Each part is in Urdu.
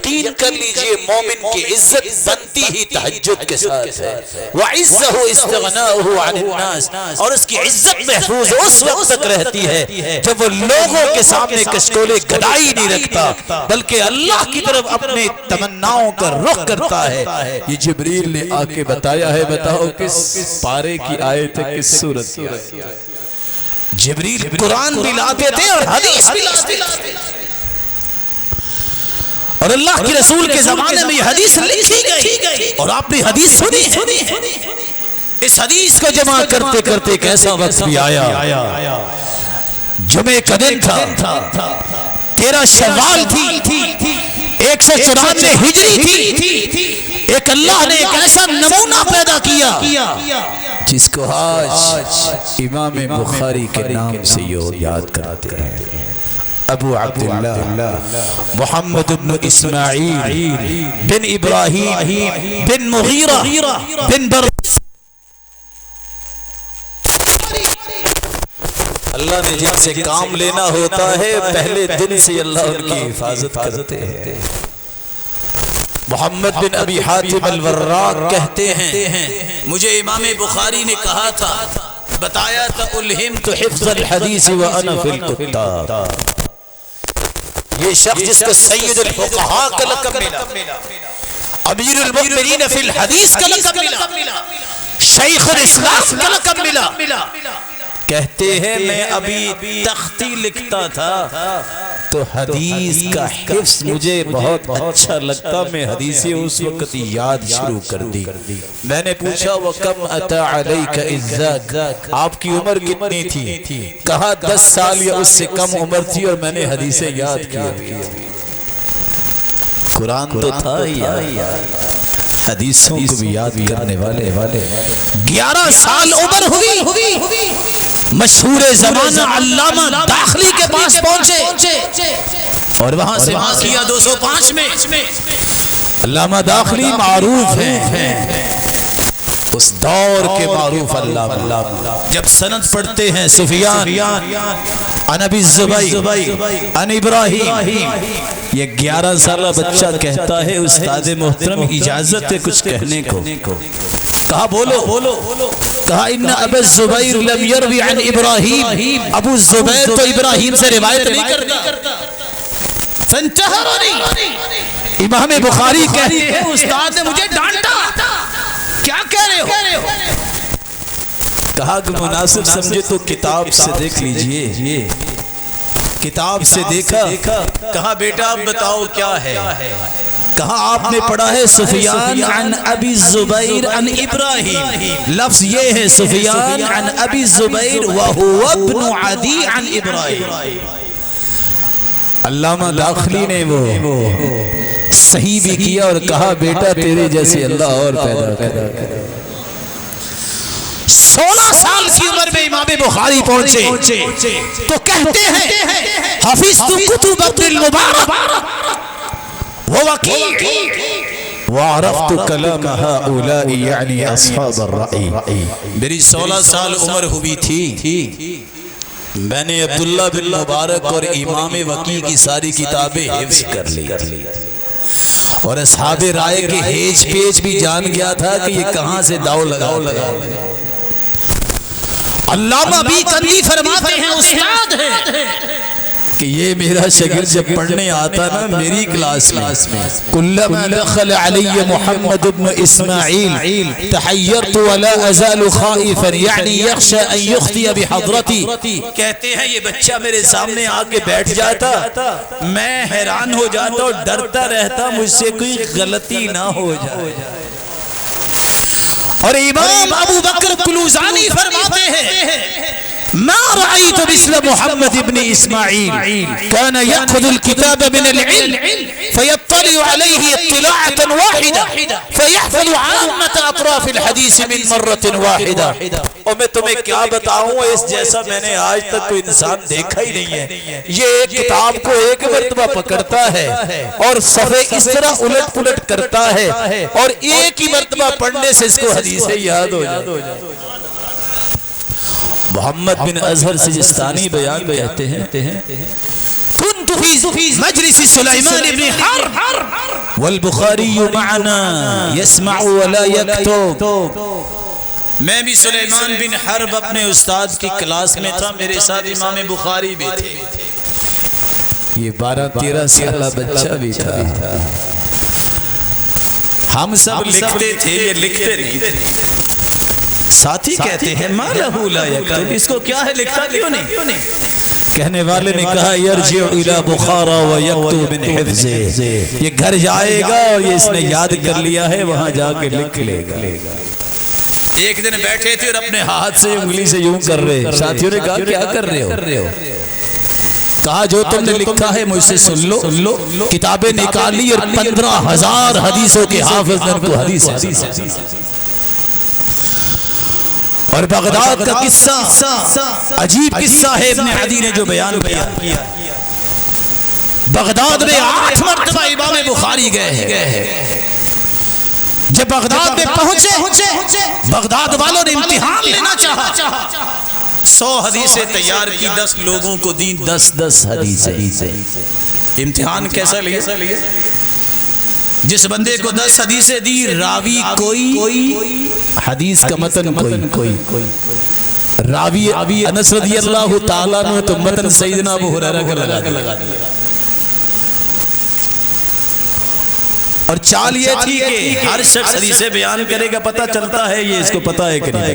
یقین کر لیجئے مومن کی عزت بنتی ہی تہجد کے ساتھ ہے. وَعِزَّهُ اسْتِغْنَاؤُهُ عَنِ النَّاسِ, اور اس کی عزت محفوظ اس وقت تک رہتی ہے جب وہ لوگوں کے سامنے کشکولے گدائی نہیں رکھتا بلکہ اللہ کی طرف اپنے تمناؤں کا رخ کرتا ہے. یہ جبریل نے آ کے بتایا ہے. بتاؤ کس پارے کی آیت ہے, کس سورت کی آیت ہے؟ جبریل قرآن بھی لاتے تھے اور حدیث بھی لاتے تھے, اور اللہ کے رسول کے زمانے میں یہ حدیث لکھی گئی اور آپ نے حدیث سنی ہے. اس حدیث کو جمع کرتے کرتے ایک ایسا وقت بھی آیا, جمعہ کا دن تھا, 13 شوال تھی, 194 ہجری تھی. ایک اللہ نے ایک ایسا نمونہ پیدا کیا جس کو آج امام بخاری کے نام سے یاد کرتے ہیں. ابو عبداللہ محمد بن اسماعیل بن ابراہیم بن مغیرہ بن اللہ نے جن سے کام لینا ہوتا ہے پہلے دن سے اللہ ان کی حفاظت کرتے ہیں. محمد بن ابی حاتم الوراق کہتے ہیں مجھے امام بخاری نے کہا تھا, بتایا تھا, الہمت حفظ الحدیث وانا فی الکتاب. یہ شخص جس کو سید الفقہاء کا لقب ملا, امیر المؤمنین فی الحدیث کا لقب ملا, شیخ الاسلام کا لقب ملا, کہتے ہیں میں ابھی تختی لکھتا تھا تو حدیث کا حفظ مجھے بہت اچھا لگتا, میں حدیثیں اس وقت یاد شروع کر دی. میں نے پوچھا وَكَمْ أَتَى عَلَيْكَ إِذَّاكَ, آپ کی عمر کتنی تھی؟ کہا 10 سال یا اس سے کم عمر تھی اور میں نے حدیثیں یاد کی. قرآن تو تھا ہی, حدیثوں کو بھی یاد کرنے والے 11 سال عمر ہوئی. مشہور زمانہ علامہ داخلی کے پاس پہنچے اور وہاں سے وہاں کیا 205 میں. علامہ داخلی معروف ہیں, اس دور کے معروف علامہ. جب سند پڑھتے ہیں سفیان عن ابی الزبیر عن ابراہیم, یہ 11 سالہ بچہ کہتا ہے استاد محترم اجازت ہے کچھ کہنے کو. کہا بولو. کہا ان ابو الزبیر لم یروی عن ابراہیم, ابو الزبیر تو ابراہیم سے روایت نہیں کرتا. فانتہرنی, امام بخاری کہتے ہیں استاد نے مجھے ڈانٹا, کیا کہہ رہے ہو؟ کہا کہ مناسب سمجھے تو کتاب سے دیکھ لیجئے. کتاب سے دیکھا, کہا بیٹا اب بتاؤ کیا ہے؟ کہا آپ نے پڑھا ہے سفیان عن ابی الزبیر عن ابراہیم, لفظ یہ ہے سفیان عن ابی الزبیر وہو ابن عدی عن ابراہیم. علامہ داخلی نے وہ صحیح بھی کیا اور کہا بیٹا تیرے جیسے اللہ اور پیدا کرے. 16 سال کی عمر میں امام بخاری پہنچے تو کہتے ہیں حفظت کتب ابن المبارک وعرفت کلام هؤلاء یعنی اصحاب الرأی. میری 16 سال عمر ہوئی تھی, میں نے عبداللہ بن مبارک اور امام وقی کی ساری کتابیں حفظ کر لی اور اصحاب رائے کے ہیج پیج بھی جان گیا تھا کہ یہ کہاں سے داؤ لگا. علامہ بھی کندی فرماتے ہیں استاد ہیں کہ یہ میرا شاگرد جب پڑھنے آتا نا میری کلاس میں, کلما دخل علی محمد بن اسماعیل تحیرت ولا ازال خائفا یعنی یخشى ان یخطی بحضرتی. کہتے ہیں یہ بچہ میرے سامنے آ کے بیٹھ جاتا, میں حیران ہو جاتا اور ڈرتا رہتا مجھ سے کوئی غلطی نہ ہو جائے. اور امام ابو بکر کلوزانی فرماتے ہیں ما رأيت مثل محمد بن اسماعیل كان يأخذ الكتاب من العلم فيطلع عليه اطلاعة واحدة فيحفظ عامة اطراف الحديث من مرة واحدة. اور میں تمہیں کیا بتاؤں, اس جیسا میں نے آج تک کوئی انسان دیکھا ہی نہیں ہے. یہ ایک کتاب کو ایک مرتبہ پکڑتا ہے اور صفحے اس طرح الٹ پلٹ کرتا ہے اور ایک ہی مرتبہ پڑھنے سے اس کو حدیثیں یاد ہو جاتی. محمد بن اظہر سجستانی بیان کہتے ہیں کنت فی مجلس سلیمان بن حرب والبخاری معنا يسمع ولا يكتب. میں بھی سلیمان بن حرب اپنے استاد کی کلاس میں تھا، میرے ساتھ امام بخاری بھی تھے. یہ 12-13 سالہ بچہ بھی تھا. ہم سب لکھتے تھے، یہ لکھتے نہیں تھے. ساتھی کہتے ہیں ما لہو لا یکتب، اس کو کیا ہے لکھتا کیوں نہیں؟ کہنے والے نے کہا یرجع الی بخارا ویکتب من حفظہ، یہ گھر جائے گا اور یہ اس نے یاد کر لیا ہے، وہاں جا کے لکھ لے گا. ایک دن بیٹھے تھے اور اپنے ہاتھ سے انگلی سے یوں کر رہے. ساتھیوں نے کہا کیا کر رہے ہو؟ کہا جو تم نے لکھا ہے مجھ سے سن لو. کتابیں نکالی اور 15,000 حدیثوں کے حافظ نے کو حدیث اور بغداد کا قصہ عجیب قصہ ہے ابن عدی نے جو بیان کیا. بغداد میں 8 مرتبہ امام بخاری گئے ہیں. جب بغداد میں پہنچے بغداد والوں نے امتحان لینا چاہا. 100 حدیثیں تیار کی، 10 لوگوں کو دی 10 حدیثیں. امتحان کیسا لیا؟ جس بندے کو 10 حدیثیں دی، راوی کوئی، حدیث کا متن کوئی. راوی انس رضی اللہ تعالیٰ نے تو متن سیدنا ابو ہریرہ کا لگا دیا. اور چال یہ تھی کہ ہر شخص حدیثیں بیان کرے گا، پتہ چلتا ہے یہ اس کو پتہ ہے کہ نہیں.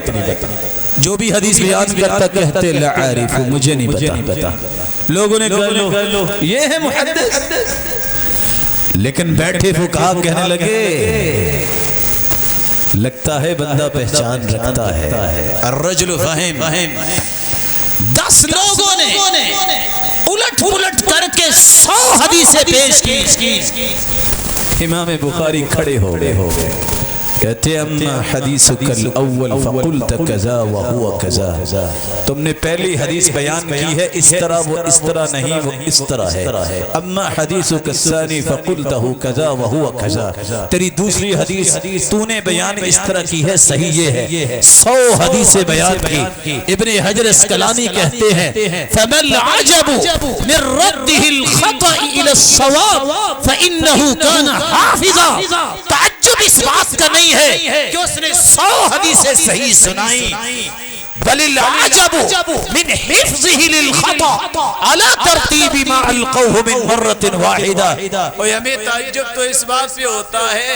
جو بھی حدیث بیان کرتا کہتے لا عارف، مجھے نہیں پتا. لوگوں نے کہا لو یہ ہے محدث. لیکن بیٹھے فقہا کہنے لگے لگتا ہے بندہ پہچان رکھتا ہے. الرجل فہم. 10 لوگوں نے الٹ کر کے 100 حدیثیں پیش کی. امام بخاری کھڑے ہو گئے. کہتے اما حدیثک الاول فقلت کذا وهو کذا، تم نے پہلی حدیث بیان کی ہے اس طرح، وہ اس طرح نہیں، وہ اس طرح ہے. اما حدیثک الثانی فقلته کذا وهو کذا، تیری دوسری حدیث تو نے بیان اس طرح کی ہے، صحیح یہ ہے. 100 حدیثیں بیان کی. ابن حجر اسقلانی کہتے ہیں فما العجب من رده الخطأ الى الصواب فانه كان حافظا. تعجب اس بات کا نہیں ہے کہ اس نے 100 حدیثیں صحیح سنائی، بل العجب من حفظه للخطأ على ترتیب ما القوه من مرة واحدة. اور ہمیں تعجب تو اس بات پہ ہوتا ہے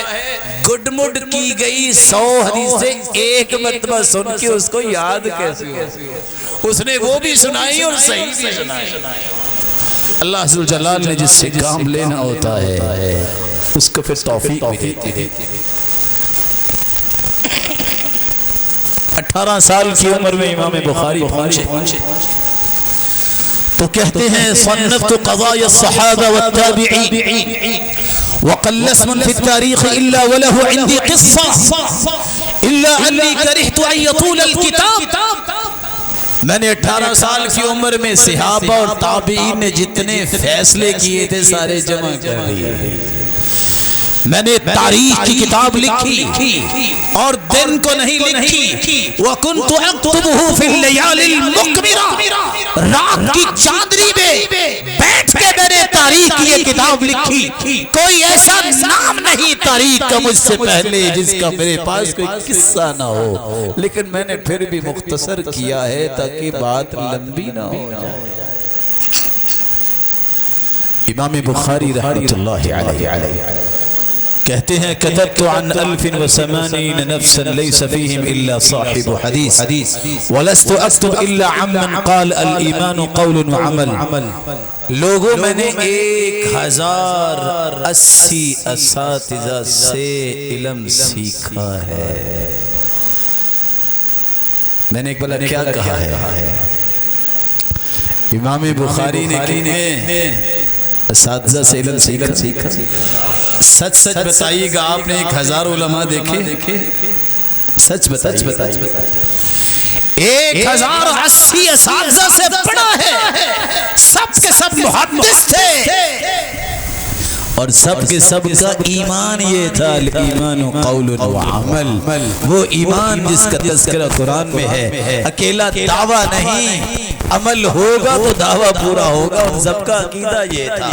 گڈ مڈ کی گئی 100 حدیثیں ایک مرتبہ سن کے اس کو یاد کیسے ہو؟ اس نے وہ بھی سنائی اور صحیح بھی سنائی. اللہ عز و جلال نے جس سے کام لینا ہوتا ہے اس کو پھر توفیق بھی دیتی ہے. 18 سال کی عمر میں امام بخاری پہنچے تو کہتے ہیں صنفت قضايا الصحابة والتابعين وقل اسم في التاريخ إلا وله عندي قصة إلا أني كرهت أن يطول الكتاب. میں نے 18 سال کی عمر میں صحابہ اور تابعین نے جتنے فیصلے کیے تھے سارے جمع کر لیے. میں نے تاریخ کی کتاب لکھی اور دن کو نہیں لکھی. وَكُنْتُ أَكْتُبُهُ فِي اللَّيَالِ الْمُقْمِرَةِ، رات کی چاندنی میں بیٹھ کے میں نے تاریخ کی یہ کتاب لکھی. کوئی ایسا نام نہیں تاریخ کا مجھ سے پہلے جس کا میرے پاس کوئی قصہ نہ ہو، لیکن میں نے پھر بھی مختصر کیا ہے تاکہ بات لمبی نہ ہو جائے. امام بخاری رحمۃ اللہ علیہ کہتے ہیں كتبت عن 1080 نفسا ليس فيهم إلا صاحب حديث ولست أكتب إلا عمن قال الإيمان قول وعمل. لوگوں میں نے 1080 اساتذہ سے علم سیکھا ہے. میں نے ایک بلا کیا کہا ہے؟ امام بخاری نے کتنے اساتذہ سے علم سیکھا؟ سچ بتائیے گا، آپ نے 1000 علماء دیکھے؟ سچ بتائیے 1080 اساتذہ سے پڑھا ہے. سب کے سب محدث تھے اور سب کے سب کا ایمان یہ تھا الایمان قول و عمل. وہ ایمان جس کا تذکرہ قرآن میں ہے، اکیلا دعویٰ نہیں، عمل ہوگا تو دعویٰ پورا ہوگا. ان سب کا عقیدہ یہ تھا.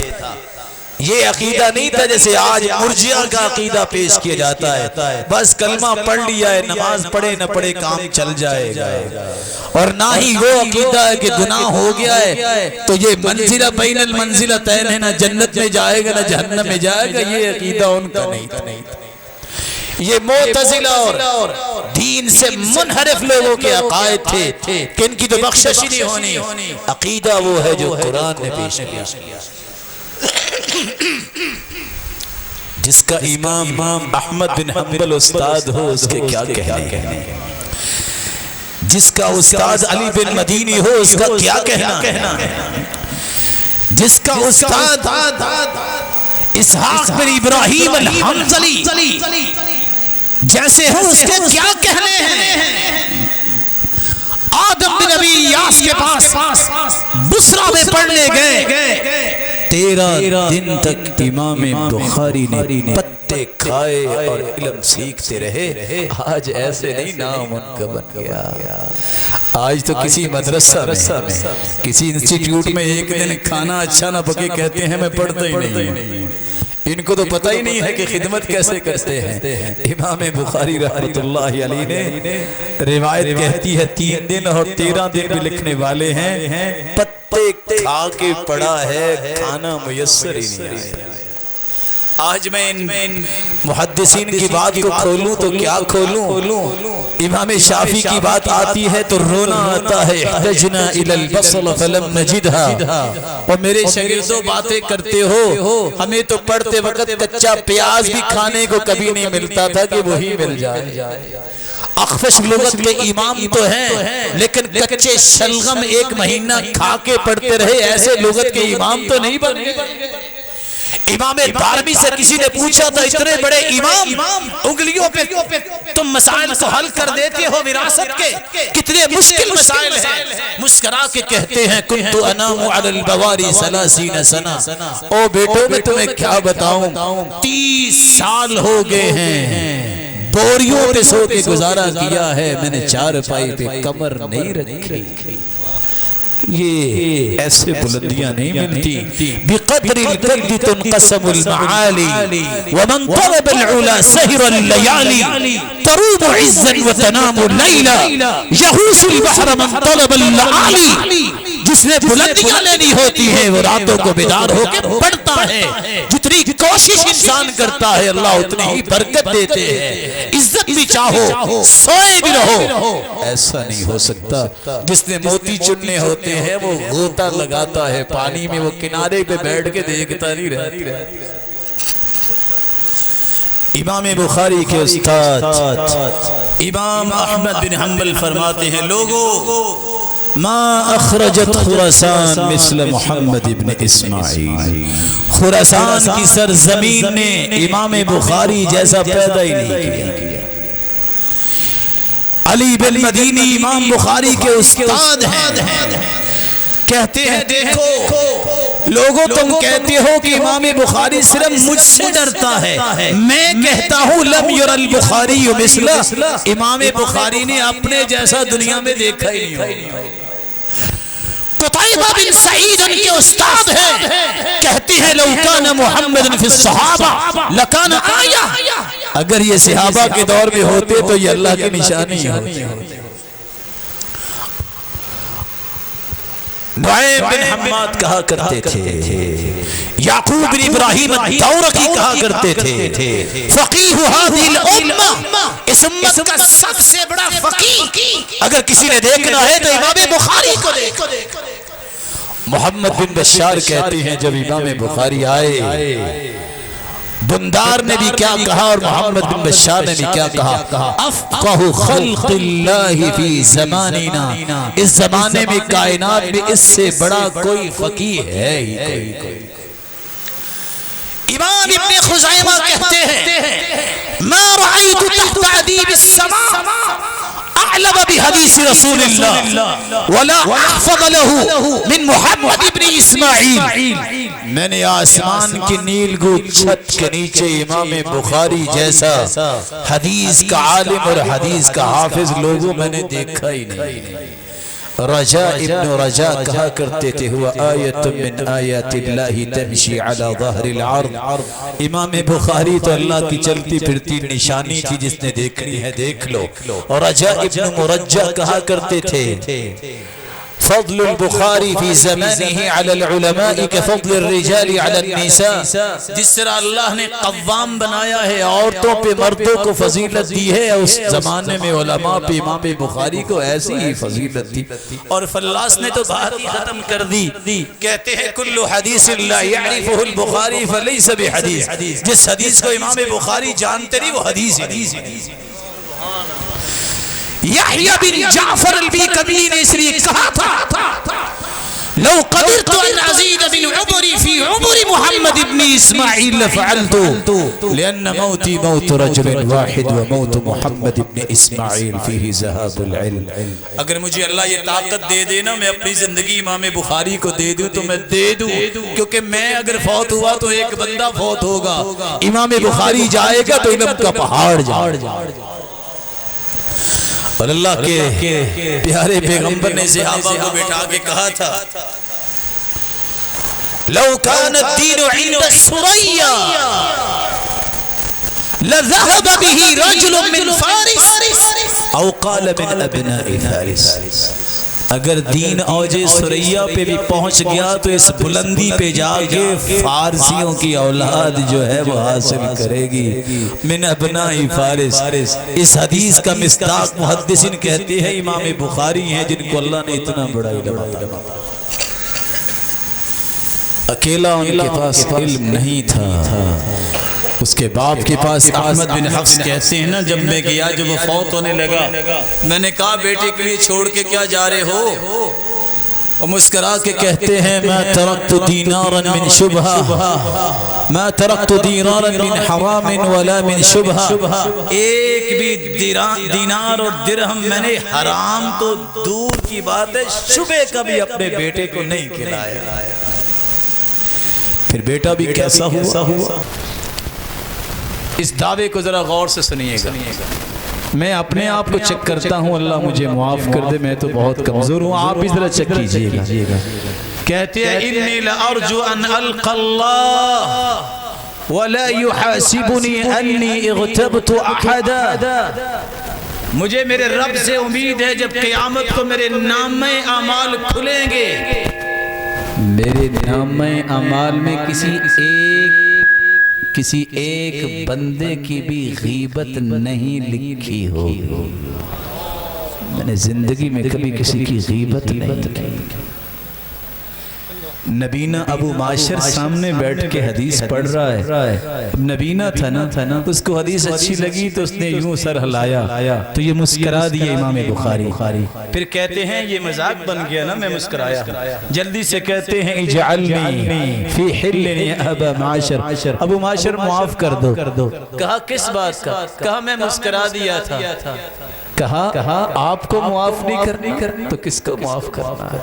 یہ عقیدہ نہیں تھا جیسے آج مرجئہ کا عقیدہ پیش کیا جاتا ہے، بس کلمہ پڑھ لیا ہے، نماز پڑھے نہ پڑھے کام چل جائے گا، اور نہ ہی وہ عقیدہ ہے کہ گناہ ہو گیا ہے تو یہ منزلہ بین المنزلتین ہے، نہ جنت میں جائے گا نہ جہنم میں جائے گا، یہ عقیدہ ان کا نہیں تھا۔ یہ معتزلہ اور دین سے منحرف لوگوں کے عقائد تھے کہ ان کی تو بخشش ہی نہیں ہونی، عقیدہ وہ ہے جو قرآن نے پیش کیا، جس کا امام احمد بن حنبل استاد ہو اس کے کیا کہنے، جس کا استاد علی بن مدینی ہو اس کا کیا کہنا، جس کا استاد اسحاق بن ابراہیم الحنظلی جیسے ہو اس کے کیا کہنے ہیں۔ آدم بن نبی یاس کے پاس بصرہ میں پڑھنے گئے، 13 دن تک امام بخاری نے پتے کھائے اور علم سیکھتے رہے۔ آج ایسے نہیں نام ان کا بن گیا، آج تو کسی مدرسہ میں کسی انسٹیٹیوٹ میں ایک دن کھانا اچھا نہ پکے کہتے ہیں میں پڑھتا ہی نہیں، ان کو تو پتہ ہی نہیں ہے کہ خدمت کیسے کرتے ہیں۔ امام بخاری رحمۃ اللہ علیہ نے روایت کہتی ہے 3 دن اور 13 دن بھی لکھنے والے ہیں، پتے کھا کے پڑا ہے، کھانا میسر ہی نہیں آیا۔ آج میں ان محدثین کی بات کو کھولوں تو کیا کھولوں، امام شافعی کی بات آتی ہے تو رونا آتا ہے، احتجنا الی البصل فلم نجدھا، اور میرے شاگردوں باتیں کرتے ہو، ہمیں تو پڑھتے وقت کچا پیاز بھی کھانے کو کبھی نہیں ملتا تھا کہ وہی مل جائے۔ اخفش لغت کے امام تو ہیں لیکن کچے شلغم 1 مہینہ کھا کے پڑھتے رہے، ایسے لغت کے امام تو نہیں بنے۔ امام دارمی سے کسی نے پوچھا تھا اتنے بڑے امام انگلیوں پہ تم مسائل کو حل کر دیتے ہو وراثت کے، کتنے مشکل مسائل ہیں، مسکرا کے کہتے ہیں کنت انام علی البواری 30 سنہ، او بیٹو میں تمہیں کیا بتاؤں 30 سال ہو گئے ہیں بوریوں پہ سو کے گزارا کیا ہے، میں نے 4 پائی پہ کمر نہیں رکھی۔ یہ ایسے بلندیاں نہیں ملتی۔ بقدر القد تنقسم المعالی ومن طلب العلا سهر الليالي تروم عزا وتنام الليلا يغوص البحر من طلب اللآلی۔ جس نے بلندیاں لینی ہوتی ہیں وہ راتوں کو بیدار ہو کے پڑھتا ہے، جتنی کوشش انسان کرتا ہے اللہ اتنی ہی برکت دیتے ہیں۔ عزت بھی چاہو سوئے بھی رہو، ایسا نہیں ہو سکتا۔ جس نے موتی چننے ہوتے ہیں وہ غوطہ لگاتا ہے پانی میں، وہ کنارے پہ بیٹھ کے دیکھتا نہیں رہتا۔ امام بخاری کے استاد امام احمد بن حنبل فرماتے ہیں لوگوں ما اخرجت خراسان مثل محمد ابن اسماعیل، خراسان کی سرزمین نے امام بخاری جیسا پیدا ہی نہیں کیا۔ علی بن مدینی امام بخاری کے استاد ہیں، کہتے ہیں دیکھو لوگوں تم کہتے ہو کہ امام بخاری صرف مجھ سے ڈرتا ہے، میں کہتا ہوں لم یر البخاری مثلہ، امام بخاری نے اپنے جیسا دنیا میں دیکھا ہی نہیں۔ قطعیبہ بن سعید ان کے استاد ہیں، کہتے ہیں لو کان محمد فی الصحابہ لکان آیہ، اگر یہ صحابہ کے دور میں ہوتے تو یہ اللہ کی نشانی ہوتی۔ نعیم بن حماد کہا کرتے تھے، یعقوب بن ابراہیم الدورقی کہا کرتے تھے فقیہ ہذہ الامہ، اس امت کا سب سے بڑا فقیہ اگر کسی نے دیکھنا ہے تو امام بخاری کو دیکھو۔ محمد بن بشار کہتے ہیں جب امام بخاری آئے بندار نے بھی کیا کہا اور محمد بن بشار نے بھی کیا کہا، افقہ خلق اللہ فی زماننا، اس زمانے میں کائنات میں اس سے بڑا کوئی فقیہ ہے ہی کوئی۔ امام ابن خزیمہ کہتے ہیں ما رأیت تحت عدیب السماء اعلم بحدیث رسول اللہ ولا احفظ له من محمد ابن اسماعیل، میں نے آسمان کی نیل گو چھت کے نیچے امام بخاری جیسا حدیث کا عالم اور حدیث کا حافظ لوگوں میں نے دیکھا ہی نہیں، رجاء ابن رجاء کہا کرتے تھے ہوا آیت من آیات اللہ تمشی علی ظہر العرض. امام بخاری تو اللہ کی چلتی پھرتی نشانی تھی، جس نے دیکھنی ہے دیکھ لو. اور رجاء ابن مرجع کہا کرتے تھے فضل البخاری فی زمانہ علی العلماء کفضل الرجال علی النساء. جس طرح اللہ نے قوام بنایا ہے عورتوں پہ مردوں کو فضیلت دی ہے، اس زمانے میں علماء پہ امام بخاری کو ایسی ہی فضیلت دی. اور فلاس نے تو بات ہی ختم کر دی. کہتے ہیں کل حدیث لا یعرفہ البخاری فلیس بحدیث. جس حدیث کو امام بخاری جانتے نہیں وہ حدیث ہی. یحییٰ بن جعفر البیکندی نے اس لیے کہا تھا لو قدرت ان ازید من عمری فی عمر محمد ابن اسماعیل لفعلت لأن موتی موت رجل واحد وموت محمد ابن اسماعیل فیہ ذہاب العلم. اگر مجھے اللہ یہ طاقت دے دینا میں اپنی زندگی امام بخاری کو دے دوں تو میں دے دوں، کیونکہ میں اگر فوت ہوا تو ایک بندہ فوت ہوگا، امام بخاری جائے گا تو علم کا پہاڑ جائے گا. اور اللہ کے پیارے پیغمبر نے صحابہ کو بٹھا کے کہا تھا لو کان الدین عند الثریا لذهب به رجل من فارس او قال من ابناء فارس. اگر دین اوج ثریا پہ بھی پہنچ گیا تو اس بلندی پہ جا کے فارسیوں کی اولاد جو ہے وہ حاصل کرے گی. من ابناء فارس. اس حدیث کا مصداق محدثین کہتے ہیں امام بخاری ہیں، جن کو اللہ نے اتنا بڑا علم عطا. اکیلا ان کے پاس علم نہیں تھا، اس کے باپ کے پاس. احمد بن حفص کہتے ہیں نا جب میں گیا جب وہ فوت ہونے لگا میں نے کہا بیٹے کے لیے چھوڑ کے کیا جا رہے ہو؟ اور مسکرا کے کہتے ہیں ما ترکت دینارا من شبہ ما ترکت دینارا من حرام ولا من شبہ. ایک بھی دینار اور درہم میں نے حرام تو دور کی بات ہے شبہ کبھی اپنے بیٹے کو نہیں کھلایا. پھر بیٹا بھی کیسا ہوا؟ اس دعوے کو ذرا غور سے سنیے گا. میں اپنے آپ کو چیک کرتا ہوں، اللہ مجھے معاف کر دے، میں تو بہت کمزور ہوں، آپ بھی ذرا چیک کیجئے گا. کہتے ہیں انی لارجو ان القى اللہ ولا يحاسبني انی اغتبت احدا. مجھے میرے رب سے امید ہے جب قیامت کو میرے نامہ اعمال کھلیں گے، میرے نامہ اعمال میں کسی ایک بندے کی بھی غیبت نہیں لکھی ہوگی. میں نے زندگی میں کبھی کسی کی غیبت نہیں کی. نبینہ ابو معاشر سامنے بیٹھ کے حدیث پڑھ رہا ہے. نبینہ تھا نا اس کو حدیث اچھی لگی تو اس نے یوں سر ہلایا تو یہ مسکرا دیا امام بخاری. پھر کہتے ہیں یہ مذاق بن گیا نا، میں مسکرایا. جلدی سے کہتے ہیں اجعلنی فی حلنی ابا معاشر، ابو معاشر معاف کر دو. کہا کس بات کا؟ کہا میں مسکرا دیا تھا. کہا آپ کو معاف نہیں کرنی تو کس کو معاف کرنا ہے؟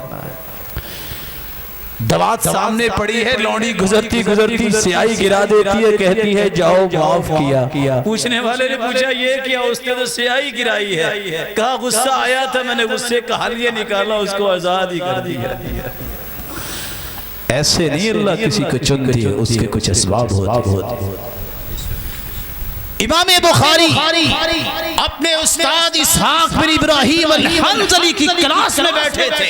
دوات سامنے پڑی ہے، لونڈی گزرتی سیاہی گرا دیتی ہے، کہتی ہے جاؤ معاف کیا. پوچھنے والے نے پوچھا یہ کیا؟ اس نے تو سیاہی گرائی ہے. کہا غصہ آیا تھا، میں نے غصے کا حلیہ نکالا، اس کو آزاد ہی کر دیا. ایسے نہیں اللہ کسی کو چنتی ہے، اس کے کچھ اسباب ہوتے. امام بخاری اپنے استاد اسحاق بن ابراہیم الحنظلی کی کلاس میں بیٹھے تھے.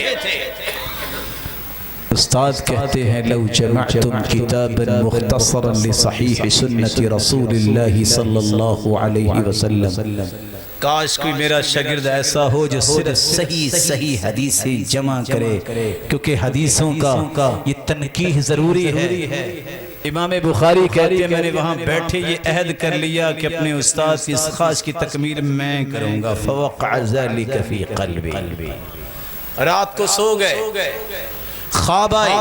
استاد کہتے ہیں لو جمعتم کتابا مختصرا لصحیح سنت رسول اللہ صلی اللہ علیہ وسلم. کاش کوئی میرا شاگرد ایسا ہو جو صرف صحیح حدیثیں جمع کرے، کیونکہ حدیثوں کا یہ تنقیح ضروری ہے. امام بخاری کہتے ہیں میں نے وہاں بیٹھے یہ عہد کر لیا کہ اپنے استاد کی اس خواہش کی تکمیل میں کروں گا. فوقع ذلک فی قلبی. رات کو سو گئے، خواب آئی،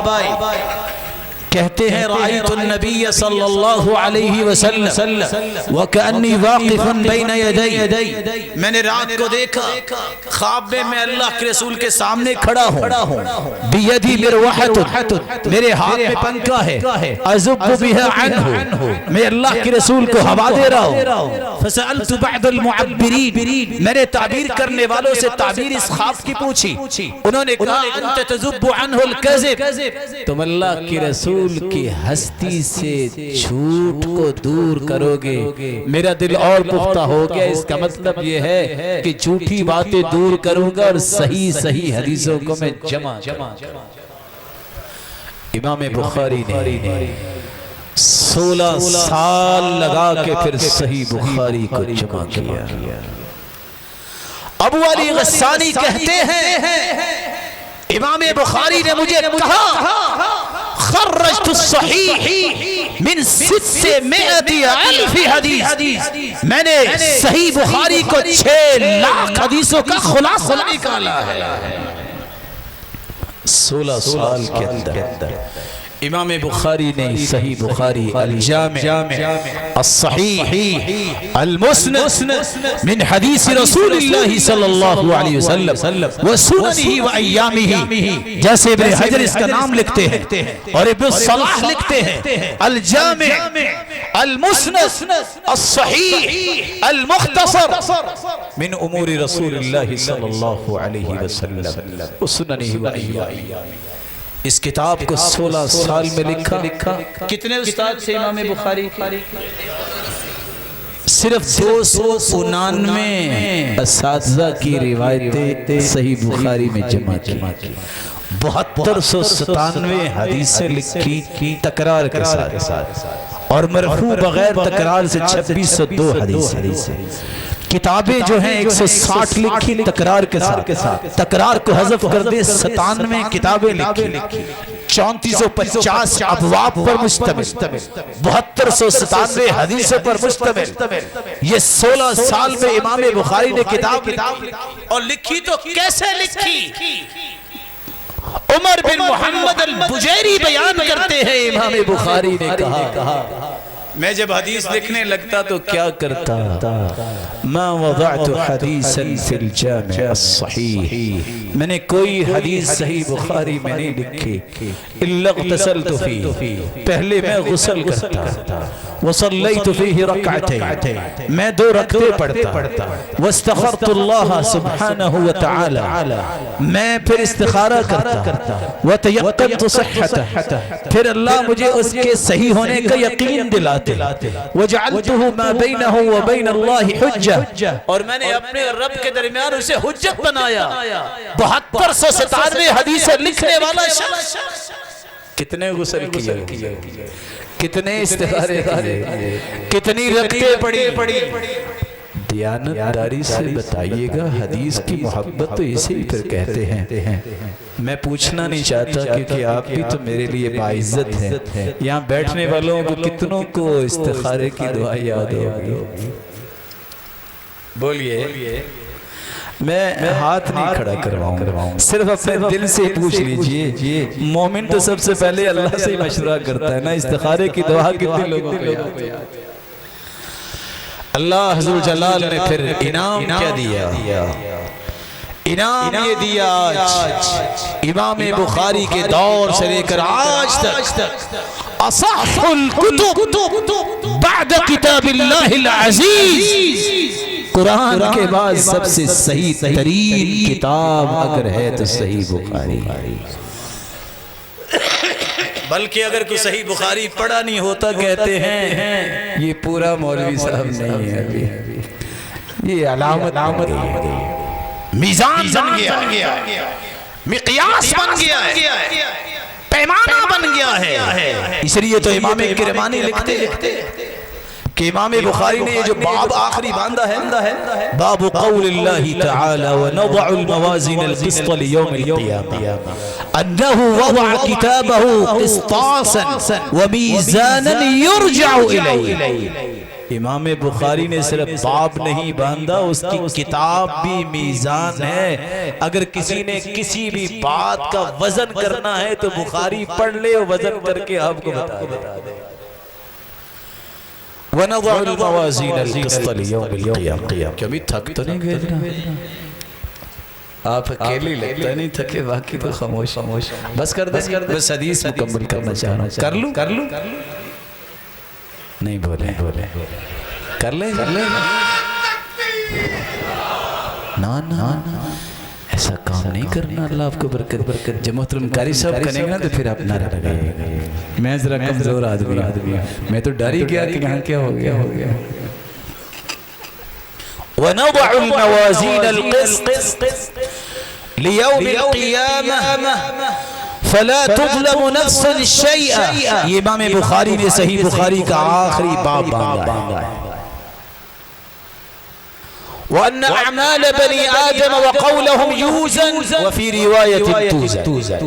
کہتے ہیں رأیت النبی صلی اللہ علیہ وسلم وکأنی واقف بین یدی، میں نے رات کو دیکھا خواب میں اللہ کے رسول کے سامنے کھڑا ہوں، بیدی مروحۃ، میرے ہاتھ میں پنکھا ہے، اذب بها عنہ، میں اللہ کے رسول کو ہوا دے رہا ہوں۔ فسألت بعض المعبرین، میں نے تعبیر کرنے والوں سے تعبیر اس خواب کی پوچھی، انہوں نے کہا انت تذب عنہ الکذب، تم اللہ کے رسول کی ہستی سے جھوٹ کو دور کرو گے۔ میرا دل اور پختہ ہو گیا، اس کا مطلب یہ ہے کہ جھوٹی باتیں دور کروں گا اور صحیح حدیثوں کو میں جمع۔ امام بخاری نے 16 سال لگا کے پھر صحیح بخاری کو جمع کیا۔ ابو علی غسانی کہتے ہیں امام بخاری نے مجھے کہا خرجت الصحیح من 600,000 حدیث، میں نے صحیح بخاری کو 6 لاکھ حدیثوں کا خلاصہ نکالا ہے۔ 16 سال کے اندر امام بخاری نے صحیح بخاری الجامع الصحیح المسند من حدیث رسول اللہ صلی اللہ علیہ وسلم وسننہ وایامہ، جیسے ابن حجر اس کا نام لکھتے ہیں اور ابن صلاح لکھتے ہیں الجامع المسند الصحیح المختصر من امور رسول اللہ صلی اللہ علیہ وسلم وسننہ وایامہ۔ اس کتاب کو 16 سال میں لکھا۔ کتنے استاد سے امام بخاری؟ صرف 299 اساتذہ کی روایتیں صحیح بخاری میں جمع کی، 7297 حدیثیں لکھی تکرار کے ساتھ، اور مرفوع بغیر تکرار سے 2602 حدیثیں۔ کتابیں جو ہیں 160 لکھی تکرار کے ساتھ، تکرار کو حذف کر دے 97 کتابیں لکھی، 3450 ابواب پر مشتمل، 7297 حدیثوں پر مشتمل۔ یہ 16 سال میں امام بخاری نے کتاب لکھی، اور لکھی تو کیسے لکھی؟ عمر بن محمد البجیری بیان کرتے ہیں امام بخاری نے کہا میں جب حدیث لکھنے لگتا تو کیا کرتا؟ ما وضعت حدیثا فی الجامع الصحیح، میں نے کوئی حدیث صحیح بخاری میں نہیں لکھی، الا اغتسلت فی، پہلے میں غسل کرتا، وصلیت فیہ رکعتین، میں 2 رکعتیں پڑھتا، واستخرت اللہ سبحانہ وتعالی، میں پھر استخارہ کرتا، وتیقنت صحتہ، پھر اللہ مجھے اس کے صحیح ہونے کا یقین دلاتا، وَجَعَلْتُهُ مَا بَيْنَهُ وَبَيْنَ اللَّهِ حُجَّةً، اور میں نے اپنے رب کے درمیان اسے حجت بنایا۔ 7297 حدیثیں لکھنے والا شخص کتنے غسل کیے، کتنے استخارے کیے، کتنی رکعتیں پڑھی؟ دیانتداری سے بتائیے گا، حدیث کی محبت تو اسے ہی پھر کہتے ہیں۔ میں پوچھنا نہیں چاہتا کیونکہ آپ بھی تو میرے لیے باعزت ہیں، یہاں بیٹھنے والوں کو کتنوں کو استخارے کی دعا یاد ہوگی؟ بولیے، میں ہاتھ نہیں کھڑا کرواؤں، صرف اپنے دل سے پوچھ لیجئے۔ مومن تو سب سے پہلے اللہ سے مشورہ کرتا ہے نا، استخارے کی دعا کتنے لوگوں کو یاد ہے؟ اللہ حضور جلال نے پھر انعام کیا دیا؟ انعام یہ دیا آج امام بخاری کے دور سے لے کر آج تک اصح الکتب بعد کتاب اللہ العزیز، قرآن کے بعد سب سے صحیح ترین کتاب اگر ہے تو صحیح بخاری، بلکہ اگر کوئی صحیح بخاری پڑھا نہیں ہوتا کہتے ہیں یہ پورا مولوی صاحب نہیں ہے، یہ علامت بن گئی، میزان بن گیا، مقیاس بن گیا ہے، پیمانہ بن گیا ہے۔ اس لیے تو امام کرمانی لکھتے کہ امام بخاری نے جو باب آخری باندھا ہے، باب قول اللہ تعالی ونضع الموازین القسط لیوم القیامہ، انہو وضع کتابہ قسطاسا ومیزانا یرجع الیہ، امام بخاری نے صرف باب نہیں باندھا، اس کی کتاب بھی میزان ہے۔ اگر کسی نے کسی بھی بات کا وزن کرنا ہے تو بخاری پڑھ لے، وزن کر کے آپ کو بتا دے۔ وَنَضَعُ الْمَوَازِينَ الْقِسْطَ لِيَوْمِ الْقِيَامَةِ۔ کبھی تھک تو نہیں گئے؟ آپ اکیلے لگتا نہیں تھکے، باقی تو خاموش بس کر دیں۔ بس حدیث مکمل کرنا چاہ رہا ہوں، کر لوں نہیں بولے کر لیں نا ایسا کام نہیں کرنا، اللہ آپ کو برکت۔ جب محترم قاری صاحب کریں گے نا تو پھر آپ نعرہ لگائیے گا۔ میں ذرا کمزور آدمی ہوں، میں تو ڈر ہی گیا کہ یہاں کیا ہو گیا۔ وَنَضَعُ الْمَوَازِينَ الْقِسْطَ لِيَوْمِ الْقِيَامَةِ فَلَا تُظْلَمُ نَفْسٌ شَيْئًا۔ یہ امام بخاری نے صحیح بخاری کا آخری باب باندھا ہے۔ وَأَنَّ أَعْمَالَ بَنِي آدَمَ وَقَوْلَهُمْ يُوزَنْ وَفِي رِوَایَةٍ تُوزَنْ۔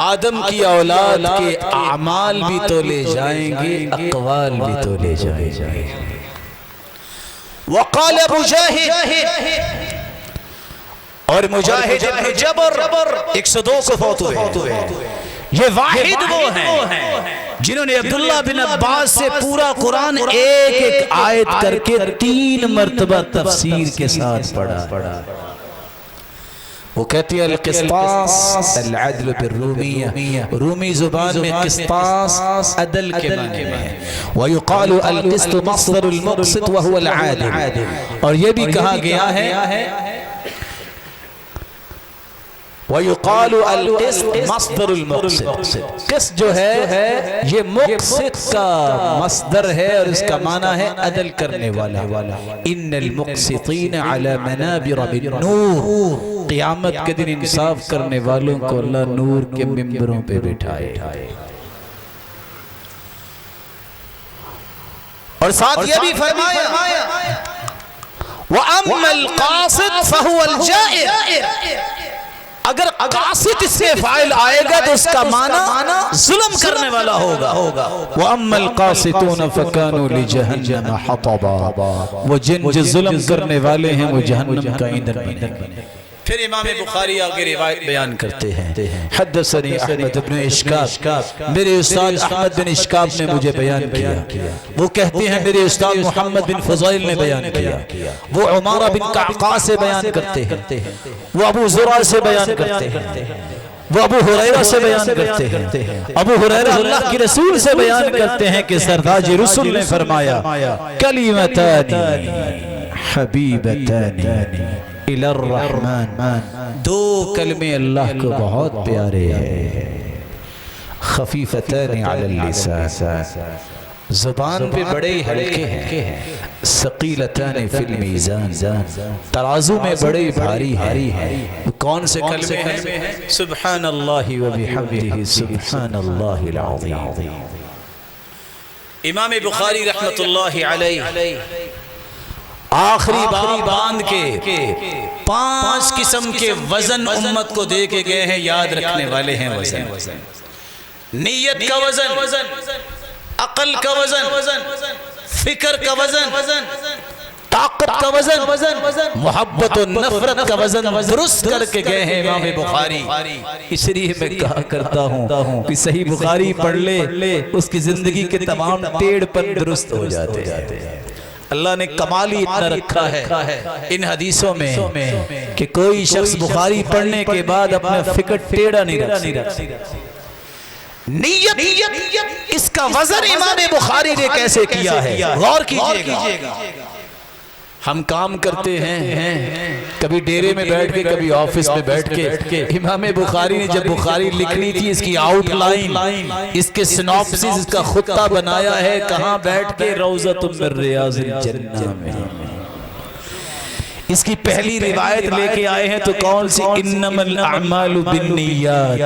آدم کی اولاد کے اعمال بھی تو لے جائیں گے، اقوال بھی تو لے جائیں گے۔ وقال مجاہد، اور مجاہد ابن جبر 102 کو فوت ہوئے۔ یہ واحد وہ ہیں جنہوں نے عبداللہ بن عباس سے پورا قرآن ایک ایک آیت کر کے 3 مرتبہ تفسیر کے ساتھ پڑھا۔ وہ کہتے ہیں القسطاس العدل بالرومیہ، رومی زبان میں قسطاس عدل کے معنی ہے۔ وَيُقَالُ الْقِسْطُ مَصْدَرُ الْمُقْسِطِ وَهُوَ الْعَادِلِ، اور یہ بھی کہا گیا ہے وَيُقَالُ الْقِسْطُ مَصْدَرُ الْمُقْسِطِ، قسط جو ہے یہ مقسط کا مصدر ہے اور اس کا معنی ہے عدل کرنے والا۔ إِنَّ الْمُقْسِطِينَ عَلَى مَنَابِرَ بِالنُّورِ، قیامت کے دن انصاف کرنے والوں کو اللہ نور کے ممبروں پہ بٹھائے۔ اور ساتھ یہ بھی فرمایا وَأَمَّا الْقَاسِطُ فَهُوَ الْجَائِرُ، اگر قاسط اس سے فائل آئے گا تو اس کا معنی ظلم کرنے والا ہوگا۔ وَأَمَّا الْقَاسِطُونَ فَكَانُوا لِجَهَنَّمَ حَطَبًا، وہ جن جو ظلم کرنے والے ہیں وہ جہنم کا ایندھن بنے۔ پھر امام بخاری آگے روایت بیان کرتے ہیں، حدثنی احمد بن اشکاب، میرے استاد احمد بن اشکاب نے مجھے بیان کیا۔ وہ کہتے ہیں میرے استاد محمد بن فضائل نے بیان کیا۔ وہ عمارہ بن قعقاع سے بیان کرتے ہیں، وہ ابو زرع سے بیان کرتے ہیں، وہ ابو ہریرہ سے بیان کرتے ہیں۔ ابو ہریرہ اللہ کی رسول سے بیان کرتے ہیں کہ سرداج رسول نے فرمایا کلمتان حبیبتان الی الرحمن، 2 کلمے اللہ کو بہت پیارے ہیں، خفیفتان علی اللسان، زبان پہ بڑے ہلکے ہیں، ثقیلتان فی المیزان، ترازو میں بڑے بھاری ہیں۔ کون سے کلمے ہیں؟ سبحان اللہ و بحمدہ سبحان اللہ العظیم۔ امام بخاری رحمت اللہ علیہ آخری باب باندھ کے 5 قسم کے وزن امت کو دے کے گئے ہیں، یاد رکھنے والے ہیں۔ وزن، نیت کا وزن، عقل کا وزن، فکر کا وزن، طاقت کا وزن، محبت و نفرت کا وزن درست کر کے گئے ہیں امام بخاری۔ اس لیے میں کہا کرتا ہوں کہ صحیح بخاری پڑھ لے، اس کی زندگی کے تمام ٹیڑھ پر درست ہو جاتے ہیں۔ اللہ نے کمال ہی اتنا رکھا ہے ان حدیثوں میں کہ کوئی شخص بخاری پڑھنے کے بعد اپنا فکر ٹیڑھا نہیں رکھ۔ نیت، اس کا وزن امام بخاری نے کیسے کیا ہے، غور کیجئے گا۔ ہم کام کرتے ہیں کبھی ڈیرے میں بیٹھ کے، کبھی آفس میں بیٹھ کے۔ امام بخاری نے جب بخاری لکھنی تھی، اس کی آؤٹ لائن، اس کے سناپسس، اس کا خطہ بنایا ہے کہاں بیٹھ کے؟ روضۃ من ریاض الجنہ میں۔ اس کی پہلی روایت لے کے آئے ہیں تو کون سی؟ انما الاعمال بالنیات،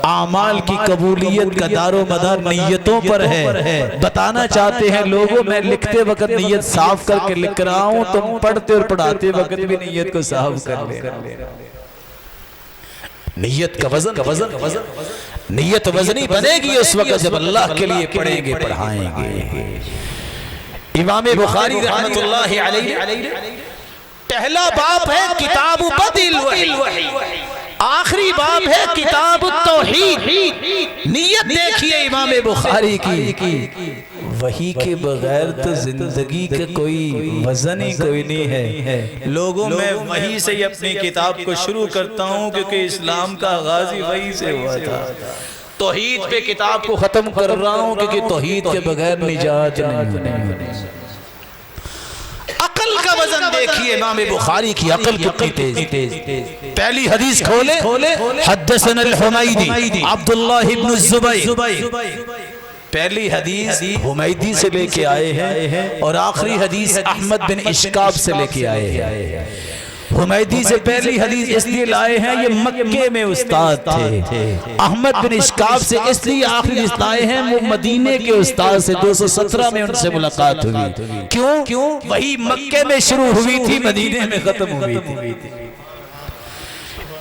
اعمال کی قبولیت کا دار و مدار نیتوں پر ہے۔ بتانا چاہتے ہیں لوگوں، میں لکھتے وقت نیت صاف کر کے لکھ رہا ہوں، تم پڑھتے اور پڑھاتے وقت بھی نیت کو صاف کر لے۔ نیت کا وزن، نیت وزنی بنے گی اس وقت جب اللہ کے لیے پڑھیں گے پڑھائیں گے۔ امام بخاری رحمت اللہ علیہ پہلا باب ہے کتاب بدء الوحی، آخری باب ہے کتاب التوحید۔ نیت دیکھیے امام بخاری کی، وحی کے بغیر تو زندگی کا کوئی وزن ہی کوئی نہیں ہے۔ لوگوں میں وحی سے ہی اپنی کتاب کو شروع کرتا ہوں کیونکہ اسلام کا آغاز ہی وحی سے ہوا تھا۔ توحید پہ کتاب کو ختم کر رہا ہوں کیونکہ توحید کے بغیر نجات نہیں۔ عقل کا وزن دیکھیے امام بخاری کی، عقل کتنی تیز۔ پہلی حدیث کھولے، حدثنا الحمیدی عبداللہ ابن الزبیر، پہلی حدیث حمیدی سے لے کے آئے ہیں اور آخری حدیث احمد بن اشکاب سے لے کے آئے ہیں۔ حمیدی سے پہلی حدیث اس لیے لائے ہیں یہ مکے میں استاد تھے، احمد بن اشکاب سے اس لیے آخری حدیث لائے ہیں وہ مدینے کے استاد سے 217 میں ان سے ملاقات ہوئی۔ کیوں؟ وہی مکے میں شروع ہوئی تھی، مدینے میں ختم ہوئی تھی۔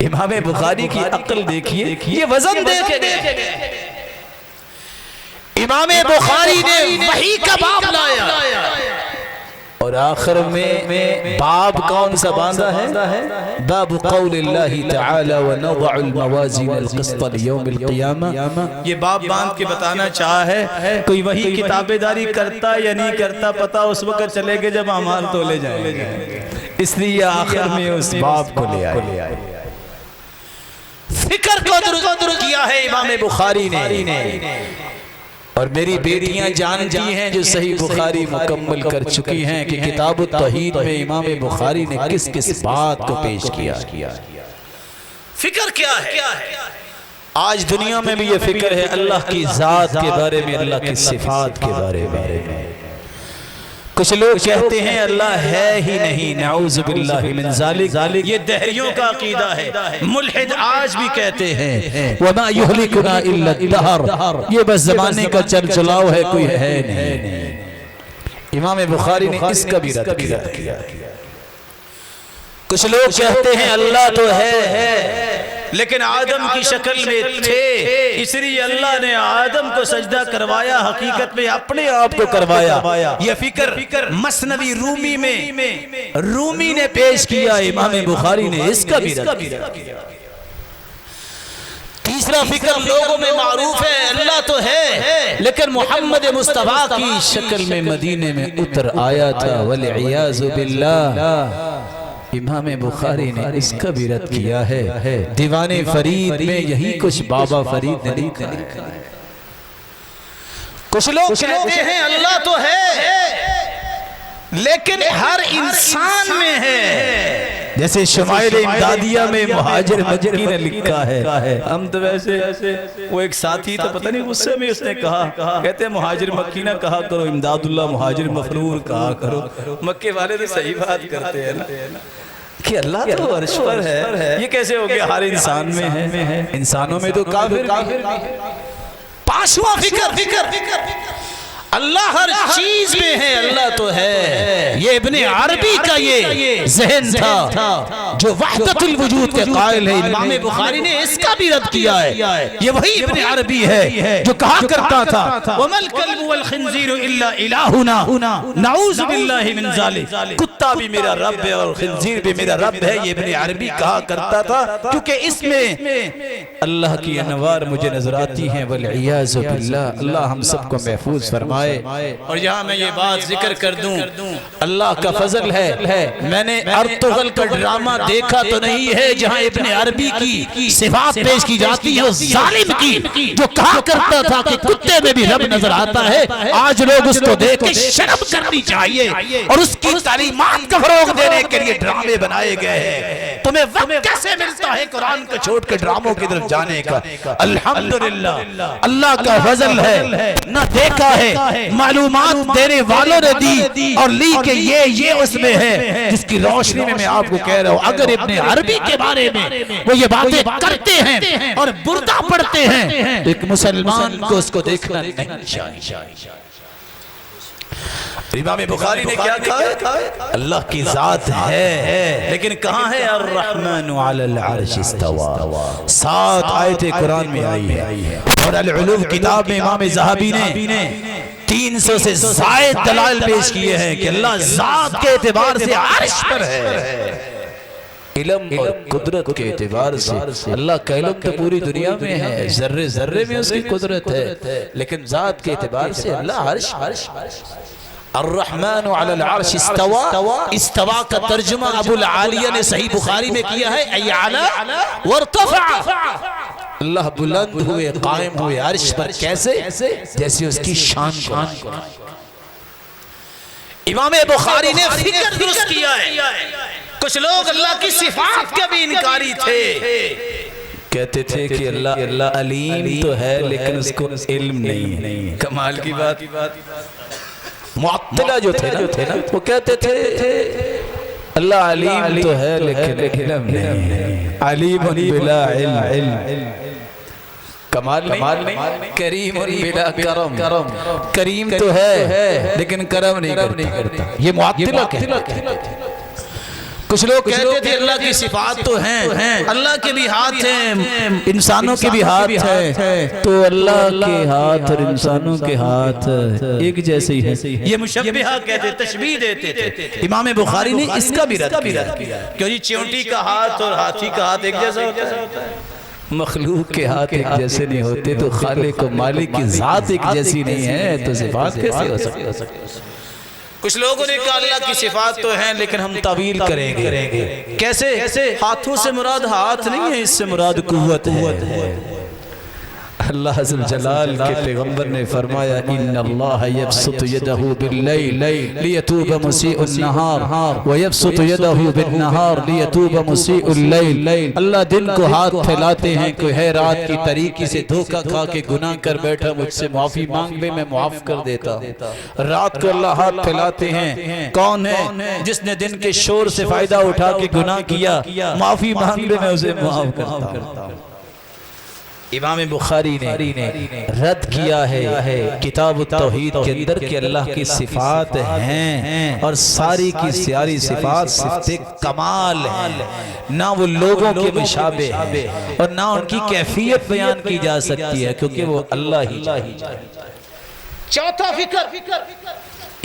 امام بخاری کی عقل دیکھیے، یہ وزن دیکھیں۔ امام بخاری نے وحی کا باب لایا اور آخر میں باب کون سا باندھا ہے؟ باب قول اللہ تعالی وَنَضَعُ الْمَوَازِينَ الْقِسْطَ لِيَوْمِ الْقِيَامَةِ۔ یہ باب باندھ کے بتانا چاہا ہے کوئی وحی کتابِ داری کرتا یا نہیں کرتا پتہ اس وقت چلے گے جب اعمال تولے جائیں گے، اس لیے آخر میں اس باب کو لے آئے۔ فکر کو درست کیا ہے امام بخاری نے، اور میری بیٹیاں جانتی ہیں جو صحیح بخاری مکمل کر چکی ہیں کہ کتاب التوحید میں امام بخاری نے کس کس بات کو پیش کیا۔ فکر کیا ہے؟ آج دنیا میں بھی یہ فکر ہے اللہ کی ذات کے بارے میں، اللہ کی صفات کے بارے میں۔ کچھ لوگ کہتے ہیں اللہ ہے ہی نہیں، نعوذ باللہ من ذالک، یہ دہریوں کا عقیدہ ہے۔ ملحد آج بھی کہتے ہیں وَمَا يُهْلِكُنَا إِلَّا الدَّهْرُ، یہ بس زمانے کا چلچلاؤ ہے، کوئی ہے نہیں۔ امام بخاری نے اس کا بھی رد کیا۔ کچھ لوگ کہتے ہیں اللہ تو ہے لیکن آدم کی شکل میں تھے، اس لیے اللہ نے آدم کو سجدہ کروایا، حقیقت میں اپنے آپ کو کروایا۔ یہ فکر مثنوی رومی نے پیش کیا، امام بخاری نے اس کا بھی رد کیا۔ تیسرا فکر لوگوں میں معروف ہے اللہ تو ہے لیکن محمد مصطفیٰ کی شکل میں مدینے میں اتر آیا تھا، والعیاذ باللہ۔ امام بخاری نے اس کا بھی رد کیا ہے۔ دیوان فرید میں یہی کچھ بابا فرید نے لکھا ہے۔ کچھ لوگ کہتے ہیں اللہ تو ہے لیکن ہر انسان میں ہے، جیسے شمائل امدادیہ میں مہاجر مکی نے لکھا ہے۔ ہم تو ویسے وہ ایک ساتھی تھا، پتہ نہیں غصے میں اس نے کہا، کہتے ہیں مہاجر مکی نہ کہا کرو، امداد اللہ مہاجر مفرور کہا کرو۔ مکے والے تو صحیح بات کرتے ہیں نا کہ اللہ تو عرش پر ہے، یہ کیسے ہو گیا ہر انسان میں ہے؟ انسانوں میں تو کافر بھی۔ پانچواں فکر اللہ ہر چیز میں ہے، اللہ تو ہے۔ یہ ابن عربی کا یہ ذہن تھا جو وحدت الوجود کے قائل ہے۔ امام بخاری نے اس کا بھی رد کیا ہے۔ یہ وہی ابن عربی ہے جو کہا کرتا تھا وَمَا الْكَلْبُ وَالْخِنْزِيرُ إِلَّا إِلَٰهُنَا، نعوذ باللہ من ذالک، کتا بھی میرا رب ہے اور خنزیر بھی میرا رب ہے۔ یہ ابن عربی کہا کرتا تھا کیونکہ اس میں اللہ کی انوار مجھے نظر آتی ہیں، والعیاذ باللہ۔ اللہ ہم سب کو محفوظ فرمائے۔ اور یہاں میں یہ بات ذکر کر دوں، اللہ کا فضل ہے میں نے ارطغرل کا ڈرامہ دیکھا تو نہیں ہے جہاں ابن عربی کی صفات پیش کی جاتی ہے، اس ظالم کی جو کہا کرتا تھا کہ کتے میں بھی رب نظر آتا ہے۔ آج لوگ اس کو دیکھ کے شرم کرنی چاہیے اور اس کی تعلیمات کا فروغ دینے کے لیے ڈرامے بنائے گئے ہیں۔ تمہیں وقت کیسے ملتا ہے قرآن کو چھوڑ کے ڈراموں کی طرف جانے کا؟ الحمدللہ اللہ کا فضل ہے، نہ دیکھا ہے معلومات دینے والوں نے دی اور لی کہ یہ اس میں ہے، جس کی روشنی میں آپ کو کہہ رہا ہوں اگر ابن عربی کے بارے میں وہ یہ باتیں کرتے ہیں اور بردہ پڑھتے ہیں تو ایک مسلمان کو اس کو دیکھنا نہیں چاہیے۔ امام بخاری نے کیا کہا؟ اللہ کی ذات ہے لیکن کہاں ہے؟ الرحمن علی العرش استوى. 7 آیتیں قرآن میں آئی ہے. اور العلوم کتاب میں امام ذہبی نے 300 سے زائد دلائل پیش کیے ہیں کہ اللہ ذات کے اعتبار سے عرش پر ہے. علم اور قدرت کے اعتبار سے اللہ کا علم تو پوری دنیا میں ہے، ذرے ذرے میں اس کی قدرت ہے، لیکن ذات کے اعتبار سے اللہ عرش. الرحمن علی العرش استوى. استوى کا ترجمہ ابو العالیہ نے صحیح بخاری میں کیا ہے ای علی وارتفع. اللہ بلند ہوئے، قائم ہوئے عرش پر. کیسے؟ جیسے اس کی شان کو. امام بخاری نے فکر درست کیا ہے. کچھ لوگ اللہ کی صفات کے بھی انکاری تھے، کہتے تھے کہ اللہ علیم تو ہے لیکن اس کو علم نہیں ہے. کمال کی بات. معطلہ جو تھے نا وہ کہتے تھے اللہ علیم تو ہے لیکن علم نہیں ہے. علیم بلا علم. کمال نہیں. کریم بلا کرم. کریم تو ہے لیکن کرم نہیں کرتا. یہ معطلہ کہتے ہیں. کچھ لوگ کہتے تھے اللہ کی صفات تو ہیں، اللہ کے بھی ہاتھ ہیں، انسانوں کے بھی ہاتھ ہیں، تو اللہ کے ہاتھ اور انسانوں کے ہاتھ ایک جیسے ہی ہیں. یہ مشبہہ کہتے، تشبیہ دیتے تھے. امام بخاری نے اس کا بھی رد کیا کہ جی چیونٹی کا ہاتھ اور ہاتھی کا ہاتھ ایک جیسا ہوتا ہے. مخلوق کے ہاتھ ایک جیسے نہیں ہوتے تو خالق و مالک کی ذات ایک جیسی نہیں ہے تو صفات کیسے ہو سکتے؟ کچھ لوگوں نے کہا اللہ کی صفات تو ہیں لیکن ہم تعویل کریں گے. کیسے؟ ہاتھوں سے مراد ہاتھ نہیں ہے، اس سے مراد قوت ہے. اللہ عز جلال کے پیغمبر نے فرمایا ان اللہ یبسط یدہ باللیل لیتوب مسیء النہار ویبسط یدہ بالنہار لیتوب مسیء اللیل. اللہ دن کو ہاتھ پھیلاتے ہیں، کوئی ہے رات کی تاریکی سے دھوکہ کھا کے گناہ کر بیٹھا مجھ سے معافی مانگ لے میں معاف کر دیتا ہوں. رات کو اللہ ہاتھ پھیلاتے ہیں، کون ہے جس نے دن کے شور سے فائدہ اٹھا کے گناہ کیا معافی مانگ لے میں اسے معاف کرتا ہوں. امام بخاری نے رد کیا ہے کتاب التوحید کے اندر کہ اللہ کی صفات ہیں اور ساری کی ساری صفات صفت کمال ہیں، نہ وہ لوگوں کے مشابہ ہیں اور نہ ان کی کیفیت بیان کی جا سکتی ہے کیونکہ وہ اللہ ہی جائے. چوتھا فکر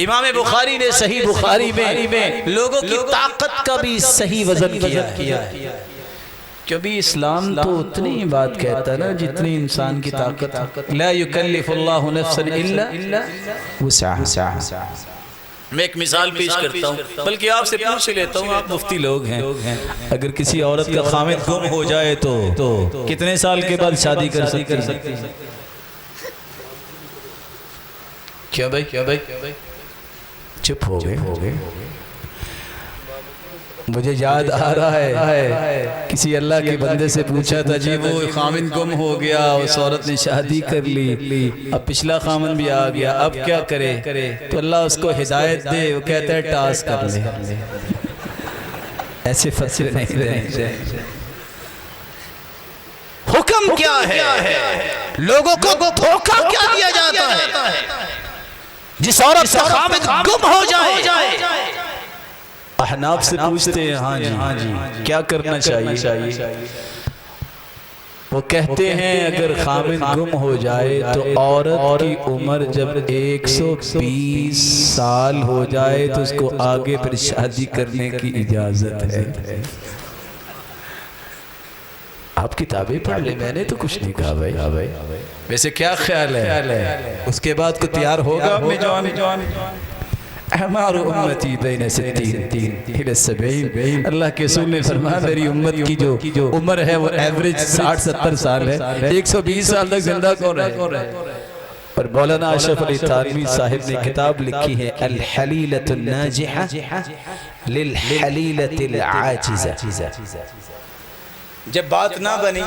امام بخاری نے صحیح بخاری میں لوگوں کی طاقت کا بھی صحیح وزن کیا ہے. کیونکہ اسلام تو اتنی بات کہتا ہے نا جتنی انسان کی طاقت. لا یکلف اللہ نفسا الا وسعها. میں ایک مثال پیش کرتا ہوں بلکہ آپ سے پوچھ لیتا ہوں، آپ مفتی لوگ ہیں، اگر کسی عورت کا خامد گم ہو جائے تو کتنے سال کے بعد شادی کر سکتی ہے؟ کیا بھائی چپ ہو گئے. مجھے یاد آ رہا ہے کسی اللہ کے بندے سے پوچھا تھا جی وہ خامن گم ہو گیا، اس عورت نے شادی کر لی، اب پچھلا خامن بھی آ گیا، اب کیا کرے؟ تو اللہ اس کو ہدایت دے. وہ کہتا ہے ٹاس کر لے. ایسے فصل نہیں رہے. حکم کیا ہے؟ لوگوں کو دھوکہ کیا دیا جاتا ہے؟ جس عورت کا خامن گم ہو جائے احناف سے پوچھتے ہیں ہاں جی کیا کرنا چاہیے؟ وہ کہتے ہیں اگر خامن گم ہو جائے تو عورت کی عمر جب 120 سال ہو جائے تو اس کو آگے پھر شادی کرنے کی اجازت ہے. آپ کتابیں پڑھ لیں، میں نے تو کچھ نہیں کہا بھائی. ویسے کیا خیال ہے اس کے بعد کو تیار ہوگا؟ احمار امتی بین 60 الى 70. اللہ کے رسول نے فرمایا میری امت کی جو عمر ہے وہ ایوریج 60-70 سال ہے. 120 سال تک زندہ کون رہے؟ اور مولانا اشرف علی تھانوی صاحب نے کتاب لکھی ہے الحلیلۃ الناجحہ للحلیلۃ العاجزہ. جب بات نہ بنی،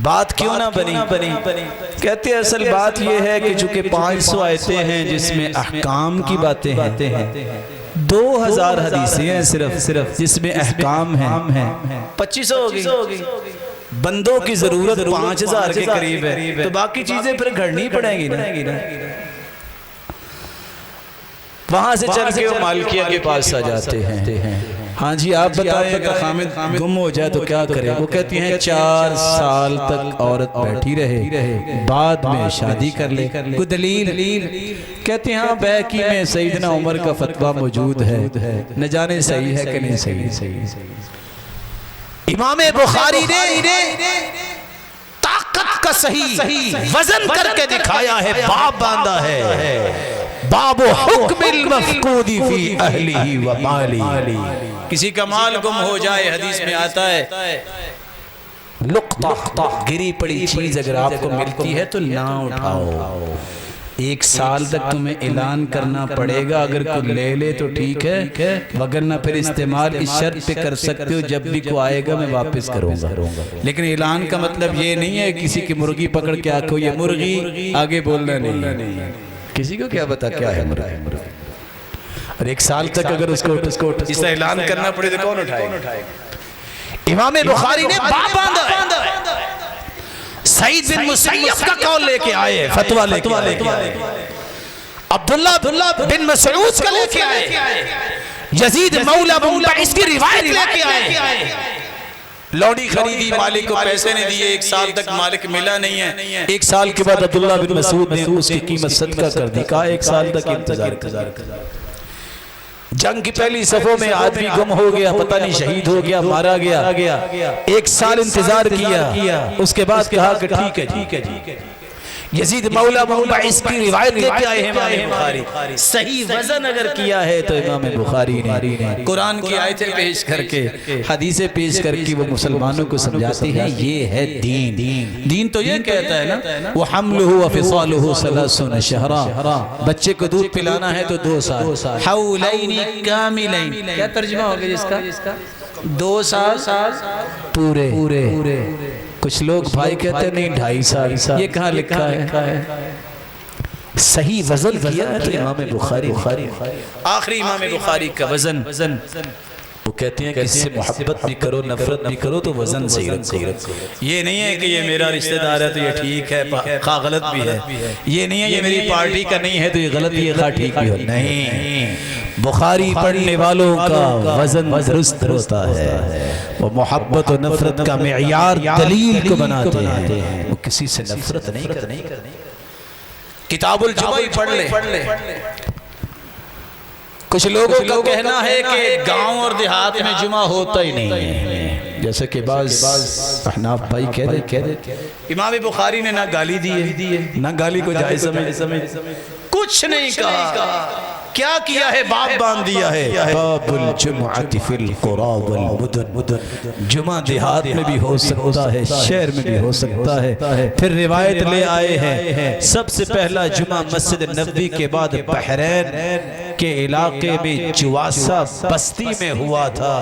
بات کیوں نہ بنی؟ کہتے ہیں اصل بات یہ ہے کہ چونکہ 500 آیتیں ہیں جس میں احکام کی باتیں ہیں، 2000 حدیثیں ہیں صرف جس میں احکام ہیں، 2500 ہوگی. بندوں کی ضرورت 5000 کے قریب ہے تو باقی چیزیں پھر گھڑنی پڑیں گی نا. وہاں سے چل کے وہ مالکیہ کے پاس آ جاتے ہیں. ہاں جی آپ بتائیں اگر حامد گم ہو جائے تو کیا کرے؟ وہ کہتی ہیں 4 سال تک عورت بیٹھی رہے، بعد میں شادی کر لے. کوئی دلیل؟ کہتے ہیں ہاں بیکی میں سیدنا عمر کا فتویٰ موجود ہے، نہ جانے صحیح ہے کہ نہیں صحیح. امام بخاری نے طاقت کا صحیح وزن کر کے دکھایا ہے، باب باندھا ہے، باب حکم المفقود فی اہلہ و مالی. کسی کا مال گم ہو جائے، حدیث میں آتا ہے لقطہ گری پڑی چیز اگر آپ کو ملتی ہے تو نہ اٹھاؤ. 1 سال تک تمہیں اعلان کرنا پڑے گا، اگر کوئی لے لے تو ٹھیک ہے، وگرنہ پھر استعمال اس شرط پہ کر سکتے ہو جب بھی کوئی آئے گا میں واپس کروں گا. لیکن اعلان کا مطلب یہ نہیں ہے کسی کی مرغی پکڑ کے آکھو یہ مرغی، آگے بولنا نہیں. کسی کو کیا پتا کیا ہے مرغی؟ اور 1 سال تک اگر اس کو اس سے اعلان کرنا پڑے تو کون اٹھائے گا؟ امام بخاری نے باب باندھا ہے. سعید بن مسیب کا قول لے کے آئے، فتویٰ لے کے آئے. عبداللہ بن مسعود کا لے کے آئے. یزید مولا منبعث کی روایت لے کے آئے. لوڈی خریدی، مالک کو پیسے نے دیے، 1 سال تک مالک ملا نہیں ہے. 1 سال کے بعد عبداللہ بن مسعود نے اس کی قیمت صدقہ کر دی، کہا 1 سال تک انتظار کر. جنگ کی پہلی صفوں میں آدمی گم ہو گیا، پتہ نہیں شہید ہو گیا، مارا گیا. 1 سال انتظار کیا، اس کے بعد کہا کہ ٹھیک ہے جی. یزید مولا منبعث کی روایت لے کے آئے ہیں امام بخاری. صحیح وزن اگر کیا ہے تو امام بخاری نے قرآن کی آیتیں پیش کر کے، حدیثیں پیش کر کے وہ مسلمانوں کو سمجھاتے ہیں یہ ہے دین. دین تو یہ کہتا ہے نا وَحَمْلُهُ وَفِصَالُهُ 30 شَهْرًا، بچے کو دودھ پلانا ہے تو 2 سال. حَوْلَيْنِ كَامِلَيْنِ، کیا ترجمہ ہوگا جس کا؟ 2 سال پورے. کچھ لوگ بھائی کہتے ہیں نہیں 2.5 سال، یہ کہاں لکھا ہے؟ صحیح وزن کیا ہے تو امام بخاری. آخری امام بخاری کا وزن، وہ کہتے ہیں کہ اس سے محبت بھی کرو نفرت بھی کرو تو وزن صحیح رکھو. یہ نہیں ہے کہ یہ میرا رشتہ دار ہے تو یہ ٹھیک ہے، خواہ غلط بھی ہے. یہ نہیں ہے یہ میری پارٹی کا نہیں ہے تو یہ غلط بھی ہے، خواہ ٹھیک بھی ہو. نہیں، بخاری پڑھنے والوں کا وزن درست ہوتا ہے. وہ محبت و نفرت کا معیار دلیل کو بناتے ہیں، وہ کسی سے نفرت نہیں کرتے. کتاب الجمعہ پڑھ لے. کچھ لوگوں کا کہنا ہے کہ گاؤں اور دیہات میں جمعہ ہوتا ہی نہیں ہے، جیسے کہ بعض احناف بھائی کہہ رہے. امام بخاری نے نہ گالی دی ہے، نہ گالی کو جائز سمجھ، کچھ نہیں کہا. کیا کیا ہے؟ باب باندھ دیا ہے. باب الجمعۃ فی القری والمدن، جمعہ دیہات میں بھی ہو سکتا ہے، شہر میں بھی ہو سکتا ہے. پھر روایت لے آئے ہیں سب سے پہلا جمعہ مسجد نبوی کے بعد بحرین کے علاقے میں جواسہ بستی میں ہوا تھا.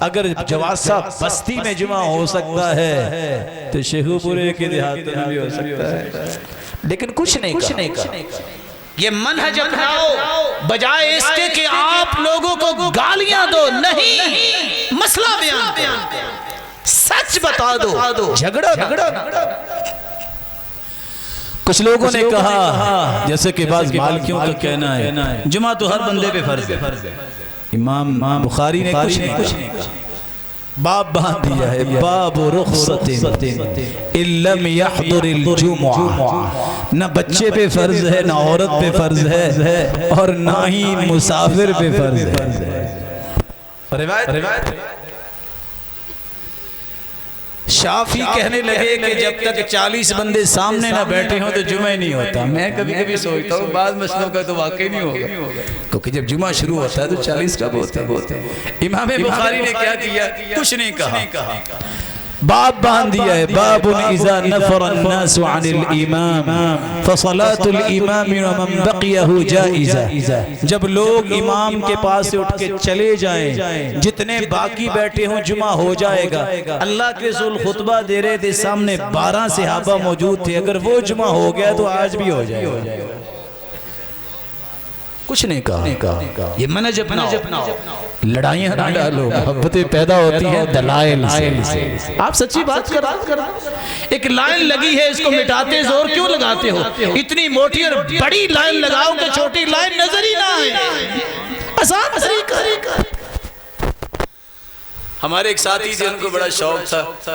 اگر جواسہ بستی میں جمعہ ہو سکتا ہے تو شیخو پورے کے دیہات میں بھی ہو سکتا ہے. لیکن کچھ نہیں کہا. یہ منہج اپناؤ، بجائے اس کے کہ آپ لوگوں کو گالیاں دو. نہیں، مسئلہ بیان کرو، سچ بتا دو، جھگڑا. کچھ لوگوں نے کہا جیسے کہ بعض مالکیوں کا کہنا ہے جمعہ تو ہر بندے پہ فرض ہے. امام بخاری نے کچھ نہیں کہا، باب باندھ دیا ہے. باب رخصت ان لم يحضر الجمعہ، نہ بچے پہ فرض ہے، نہ عورت پہ فرض ہے، اور نہ ہی مسافر پہ فرض ہے. روایت شافعی کہنے لگے کہ جب تک 40 بندے سامنے نہ بیٹھے ہوں تو جمعہ نہیں ہوتا. میں کبھی سوچتا ہوں بعض مسئلوں کا تو واقعی نہیں ہوگا، کیونکہ جب جمعہ شروع ہوتا ہے تو 40 کب ہوتے ہیں. امام بخاری نے کیا کیا؟ کچھ نہیں کہا، باب باندھ دیا ہے. باب اذا نفر الناس عن الامام فصلاة الامام ومن بقیہ جائزہ، جب لوگ امام کے پاس سے اٹھ کے چلے جائیں، جتنے باقی بیٹھے ہوں جمعہ ہو جائے گا. اللہ کے رسول خطبہ دے رہے تھے، سامنے 12 صحابہ موجود تھے، اگر وہ جمعہ ہو گیا تو آج بھی ہو جائے گا. کچھ نہیں کہا. یہ منہج اپناؤ، لڑائیاں نہ ڈالو، محبتیں پیدا ہوتی ہیں دلائل سے. آپ سچی بات کر رہے ہیں. ایک لائن لگی ہے، اس کو مٹاتے زور کیوں لگاتے ہو؟ اتنی موٹی اور بڑی لائن لگاؤ کہ چھوٹی لائن نظر ہی نہ آئے. ہمارے ایک ساتھی تھے، ان کو بڑا شوق تھا،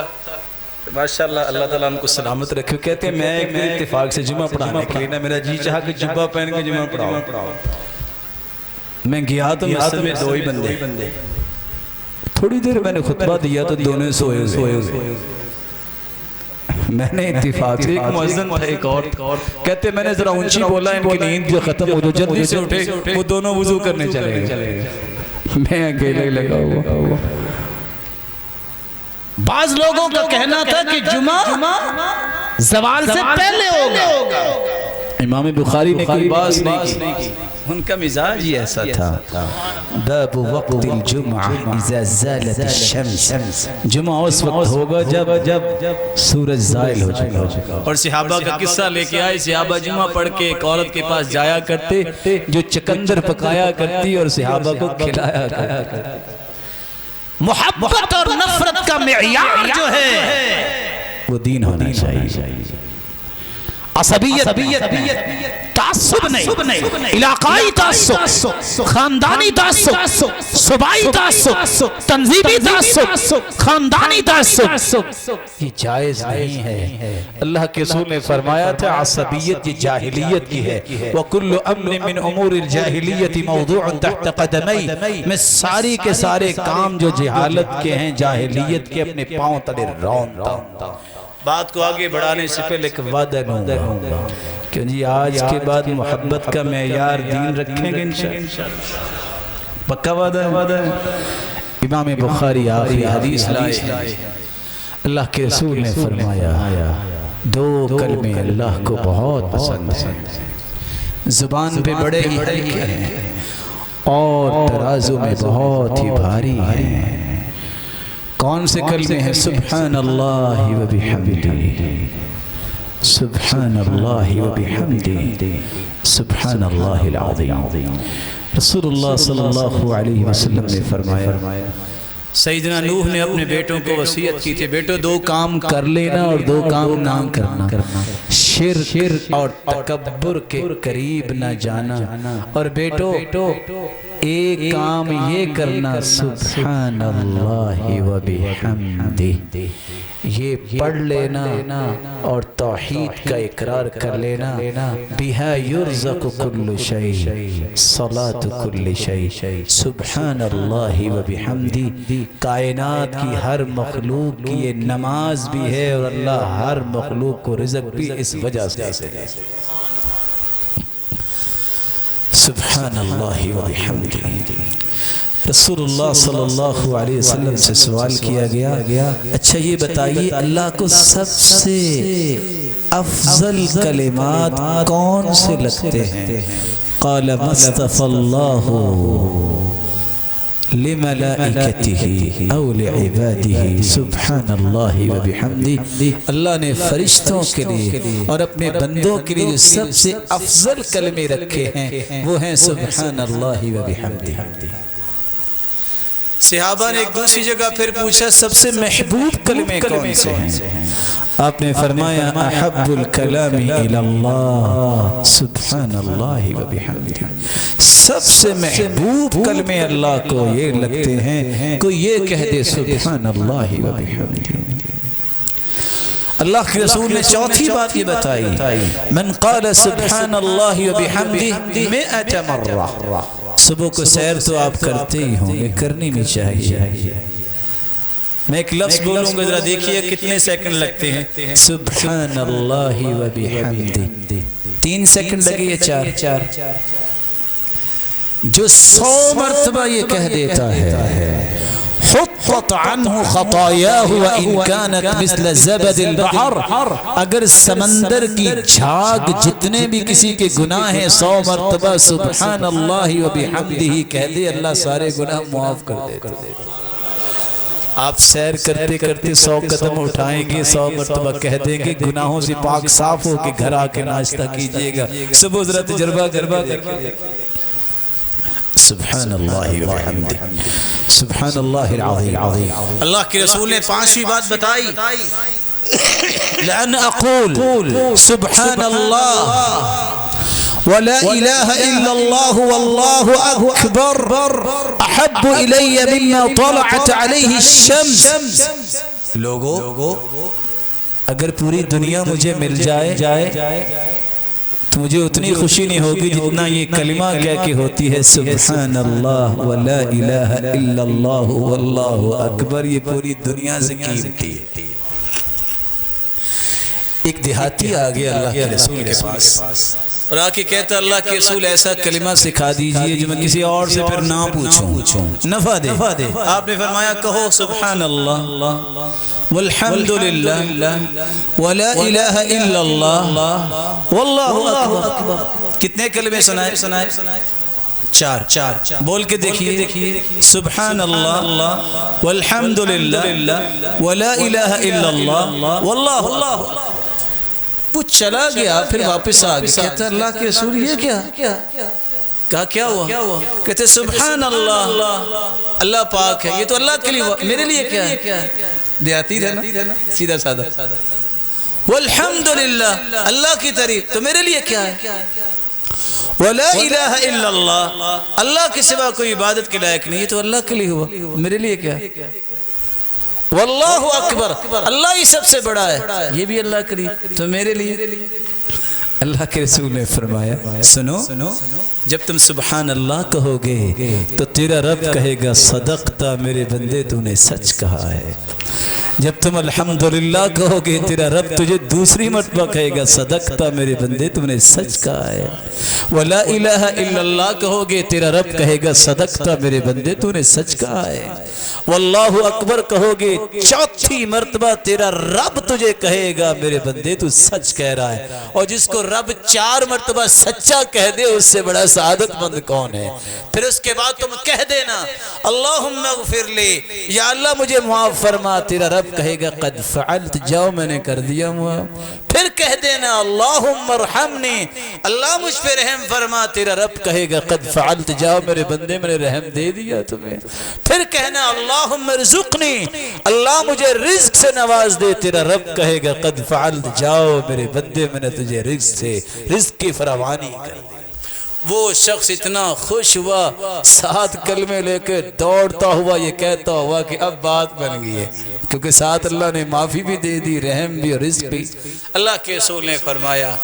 ماشاءاللہ اللہ تعالیٰ ان کو سلامت رکھے، کہتے ہیں میں ایک دن اتفاق سے جمعہ پڑھانے کے لیے نا میرا جی چاہا کہ جبہ پہن کے جمعہ پڑھاؤ، میں گیا تو مسجد میں دو ہی بندے، تھوڑی دیر میں نے خطبہ دیا تو دونوں سوئے ہوئے، میں نے اتفاق سے ایک مؤذن تھا ایک اور، کہتے میں نے ذرا اونچی بولا ان کی نیند جو ختم ہو جو جلدی سے اٹھے، وہ دونوں وضو کرنے چلے گئے، میں اکیلے لگا ہوا۔ بعض لوگوں کا کہنا تھا کہ جمعہ زوال سے پہلے ہوگا، امام بخاری نے کوئی بات نہیں کی، ان کا مزاج ہی ایسا تھا۔ باب وقت الجمعہ اذا زالت الشمس، جمعہ اس وقت ہوگا جب سورج زائل ہو چکا، اور صحابہ کا قصہ لے کے آئے، صحابہ جمعہ پڑھ کے ایک عورت کے پاس جایا کرتے جو چکندر پکایا کرتی اور صحابہ کو کھلایا کرتی۔ محبت اور نفرت کا معیار جو ہے وہ دین ہونا چاہیے، عصبیت تعصب نہیں، علاقائی تعصب، خاندانی تعصب، صوبائی تعصب، تنظیمی تعصب، خاندانی تعصب یہ جائز نہیں ہے۔ اللہ کے رسول نے فرمایا تھا عصبیت یہ جاہلیت کی ہے، وَكُلُّ أَمْرٍ مِّنْ أُمُورِ الْجَاهِلِيَّةِ مَوْضُوعٌ تَحْتَ قَدَمَيْ، میں ساری کے سارے کام جو جہالت کے ہیں، جاہلیت کے، اپنے پاؤں تلے رونتا ہوں۔ بات کو آگے بڑھانے سے پہلے ایک وعدہ لوں گا کہ جی آج کے بعد محبت کا معیار دین رکھیں گے انشاءاللہ، پکا وعدہ ہے۔ امام بخاری آخری حدیث لائے، اللہ کے رسول نے فرمایا دو کلمے اللہ کو بہت پسند ہیں، زبان پہ بڑے ہی ہلکے ہیں اور ترازو میں بہت ہی بھاری ہیں۔ کون سے کلمے ہیں؟ سبحان اللہ و بحمدہ، سبحان اللہ و بحمدہ، سبحان اللہ العظیم۔ رسول اللہ صلی اللہ علیہ وسلم نے فرمایا، سیدنا نوح نے اپنے بیٹوں کو وصیت کی تھی، بیٹو دو کام کر لینا اور دو کام نہ کرنا، شرک اور تکبر کے قریب نہ جانا، اور بیٹو ایک کام یہ کرنا سبحان اللہ و بحمدہ، یہ پڑھ لینا اور توحید کا اقرار کر لینا، بہا یرزق کل شیء صلاة کل شیء، سبحان اللہ و بحمدہ کائنات کی ہر مخلوق کی یہ نماز بھی ہے اور اللہ ہر مخلوق کو رزق بھی اس وجہ سے دیتا ہے۔ سبحان اللہ و بحمدہ۔ رسول اللہ صلی اللہ علیہ وسلم سے سوال کیا گیا، اچھا یہ بتائیے اللہ کو سب سے افضل کلمات کون سے لگتے ہیں؟ قال مصطفى اللہ لملائکتہ او لعبادہ سبحان اللہ و بحمدہ، اللہ نے فرشتوں کے لیے اور اپنے بندوں کے لیے جو سب سے افضل کلمے رکھے ہیں وہ ہیں سبحان اللہ و بحمدہ۔ صحابہ نے ایک دوسری جگہ پھر پوچھا سب سے محبوب کلمے کون سے ہیں؟ آپ نے فرمایا احب الکلام الی اللہ سبحان اللہ و بحمدہ، سب سے محبوب کلمے اللہ کو یہ لگتے ہیں کوئی یہ کہہ دے سبحان اللہ و بحمدہ۔ اللہ کے رسول نے چوتھی بات یہ بتائی، من قال سبحان اللہ و بحمدہ 100 مرہ، صبح کو سیر تو آپ کرتے ہی ہوں گے، کرنی بھی چاہیے۔ میں ایک لفظ بولوں گا ذرا دیکھیے کتنے سیکنڈ لگتے ہیں، سبحان اللہ و بحمدہ، 3 سیکنڈ لگے یا 4؟ جو 100 مرتبہ یہ کہہ دیتا ہے حطت عنہ خطایاہ وان کانت مثل زبد البحر، اگر سمندر کی جھاگ جتنے بھی کسی کے گناہ ہیں 100 مرتبہ سبحان اللہ و بحمدہ کہہ دے اللہ سارے گناہ معاف کر دیتا ہے۔ آپ سیر کرتے کرتے 100 قدم اٹھائیں گے، 100 مرتبہ کہہ دیں گے، گناہوں سے پاک صاف ہو کے گھر آ کے ناشتہ کیجئے گا، صبح ذرا تجربہ کر سبحان اللہ و بحمدہ، سبحان اللہ العظیم۔ اللہ کے رسول نے 5ویں بات بتائی، لأن اقول سبحان اللہ ولا الہ الا اللہ واللہ اکبر احب الی مما طلعت علیہ الشمس۔ لوگو اگر پوری دنیا مجھے مل جائے تو مجھے اتنی خوشی نہیں ہوگی جتنا یہ کلمہ کہہ کے ہوتی ہے سبحان اللہ ولا الہ الا اللہ واللہ اکبر۔ یہ پوری دنیا سے قیمتی ہے۔ ایک دیہاتی آگیا اللہ کے رسول کے پاس اور آ کے کہتا اللہ کے رسول ایسا کلمہ سکھا دیجئے جو میں کسی اور سے پھر نہ پوچھوں، نفع دے۔ آپ نے فرمایا کہو سبحان اللہ والحمدللہ ولا الہ الا اللہ واللہ اکبر۔ کتنے کلمے سنائے؟ چار۔ بول کے دیکھیے سبحان اللہ والحمدللہ ولا الہ الا اللہ واللہ۔ وہ چلا گیا پھر واپس آ گیا، کہتا اللہ کے رسول یہ کیا؟ کہا کیا ہوا؟ کہتے سبحان اللہ، اللہ پاک ہے، یہ تو اللہ کے لیے ہوا، میرے لیے کیا ہے؟ دیہاتی ہے نا، سیدھا سادہ۔ والحمدللہ، اللہ کی تعریف، تو میرے لیے کیا ہے؟ ولا الہ الا اللہ، اللہ کے سوا کوئی عبادت کے لائق نہیں، یہ تو اللہ کے لیے ہوا، میرے لیے کیا ہے؟ واللہ اکبر، اللہ ہی سب سے بڑا ہے، یہ بھی اللہ کے لیے، تو میرے لیے۔ اللہ کے رسول نے فرمایا سنو، جب تم سبحان اللہ کہو گے تو تیرا رب کہے گا صدقتا میرے بندے تو نے سچ کہا ہے۔ جب تم الحمدللہ کہو گے تیرا رب تجھے دوسری مرتبہ کہے گا صدقتا میرے بندے تم نے سچ کہا ہے۔ ولا الہ الا اللہ کہو گے تیرا رب کہے گا صدقتا میرے بندے تو نے سچ کہا ہے۔ واللہ اکبر کہو گے چوتھی مرتبہ تیرا رب تجھے کہے گا میرے بندے تو سچ کہہ رہا ہے۔ اور جس کو رب 4 مرتبہ سچا کہہ دے اس سے بڑا سعادت مند کون ہے؟ پھر اس کے بعد تم کہہ دینا اللہم اغفر لی، یا اللہ مجھے معاف فرما، تیرا رب کہے گا قد فعلت، جاؤ میں نے کر دیا معاف۔ پھر کہہ دینا اللہم ارحمنی، اللہ مجھ پہ رحم فرما، تیرا رب کہے گا قد فعلت، جاؤ میرے بندے میں نے رحم دے دیا تمہیں۔ پھر کہنا اللہم ارزقنی، اللہ مجھے رزق سے نواز دے، تیرا رب کہے گا قد فعلت، جاؤ میرے بندے میں نے تجھے رزق سے رزق کی فراوانی کر دی۔ وہ شخص اتنا خوش ہوا، 7 کلمے لے کے دوڑتا ہوا یہ کہتا ہوا کہ اب بات بن گئی ہے، کیونکہ ساتھ اللہ نے معافی بھی دے دی، رحم بھی اور رزق بھی۔ اللہ کے رسول نے فرمایا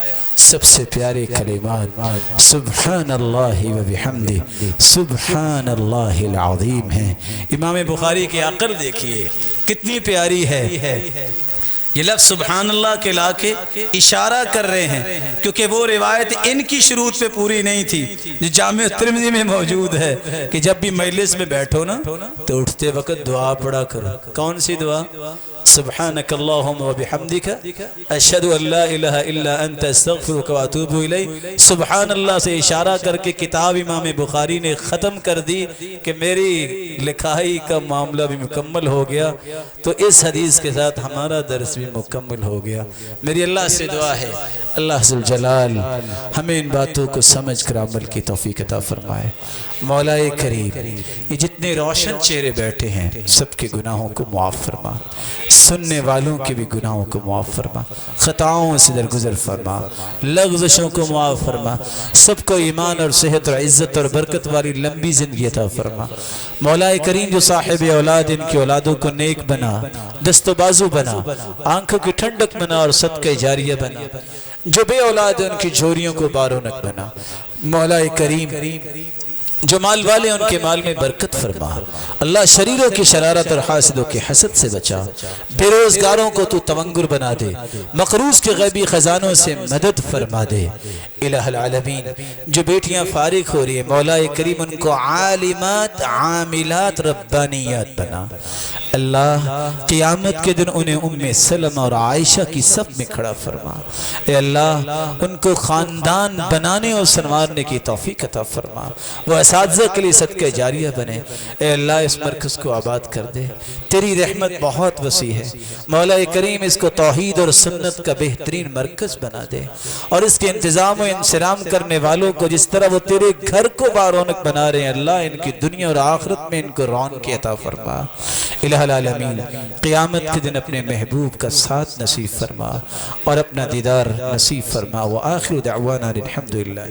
سب سے پیارے کلمات سبحان اللہ و بحمدہ سبحان اللہ العظیم ہیں۔ امام بخاری کی عقل دیکھیے کتنی پیاری ہے۔ یہ لفظ سبحان اللہ کے لا کے اشارہ کر رہے ہیں، کیونکہ وہ روایت ان کی شروط پہ پوری نہیں تھی جو جامع ترمذی میں موجود ہے کہ جب بھی مجلس میں بیٹھو نا تو اٹھتے وقت دعا پڑھا کرو۔ کون سی دعا؟ سبحانک اللہم و بحمدک اشہد ان لا الہ الا انت استغفرک و اتوب الیک۔ سبحان اللہ سے اشارہ کر کے کتاب امام بخاری نے ختم کر دی کہ میری لکھائی کا معاملہ بھی مکمل ہو گیا، تو اس حدیث کے ساتھ ہمارا درس بھی مکمل ہو گیا۔ میری اللہ سے دعا ہے اللہ ذوالجلال ہمیں ان باتوں کو سمجھ کر عمل کی توفیق عطا فرمائے۔ مولا کریم یہ جتنے روشن چہرے بیٹھے ہیں سب کے گناہوں کو معاف فرما، سننے والوں کے بھی گناہوں کو معاف فرما، خطاؤں سے درگزر فرما، لغزشوں کو معاف فرما، سب کو ایمان اور صحت اور عزت اور برکت والی لمبی زندگی عطا فرما۔ مولا کریم جو صاحب اولاد ان کی اولادوں کو نیک بنا، دست و بازو بنا، آنکھوں کی ٹھنڈک بنا اور صدقہ جاریہ بنا، جو بے اولاد ان کی جھوریوں کو بارونق بنا۔ مولا کریم جو مال والے ان کے مال میں برکت فرما، اللہ شریروں کی شرارت اور حاسدوں کے حسد سے بچا، بے روزگاروں کو تو تونگر بنا دے، مقروض کے غیبی خزانوں سے مدد فرما دے۔ الہ العالمین جو بیٹیاں فارغ ہو رہی ہیں مولا کریم ان کو عالمات عاملات ربانیات بنا، اللہ قیامت کے دن انہیں ام سلمہ اور عائشہ کی صف میں کھڑا فرما۔ اے اللہ ان کو خاندان بنانے اور سنوارنے کی توفیق عطا فرما، وہ اساتذہ کے لیے صدقہ جاریہ بنے۔ اے اللہ اس مرکز کو آباد کر دے، تیری رحمت بہت وسیع ہے مولا کریم، اس کو توحید اور سنت کا بہترین مرکز بنا دے، اور اس کے انتظام و انصرام کرنے والوں کو جس طرح وہ تیرے گھر کو بارونق بنا رہے ہیں اللہ ان کی دنیا اور آخرت میں ان کو رونق عطا فرما۔ الہ العالمین قیامت کے دن اپنے محبوب کا ساتھ نصیب فرما اور اپنا دیدار نصیب فرما وآخر دعوانا الحمدللہ